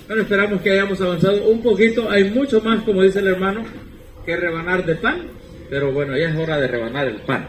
Bueno, esperamos que hayamos avanzado un poquito. Hay mucho más, como dice el hermano, que rebanar de pan, pero bueno, ya es hora de rebanar el pan.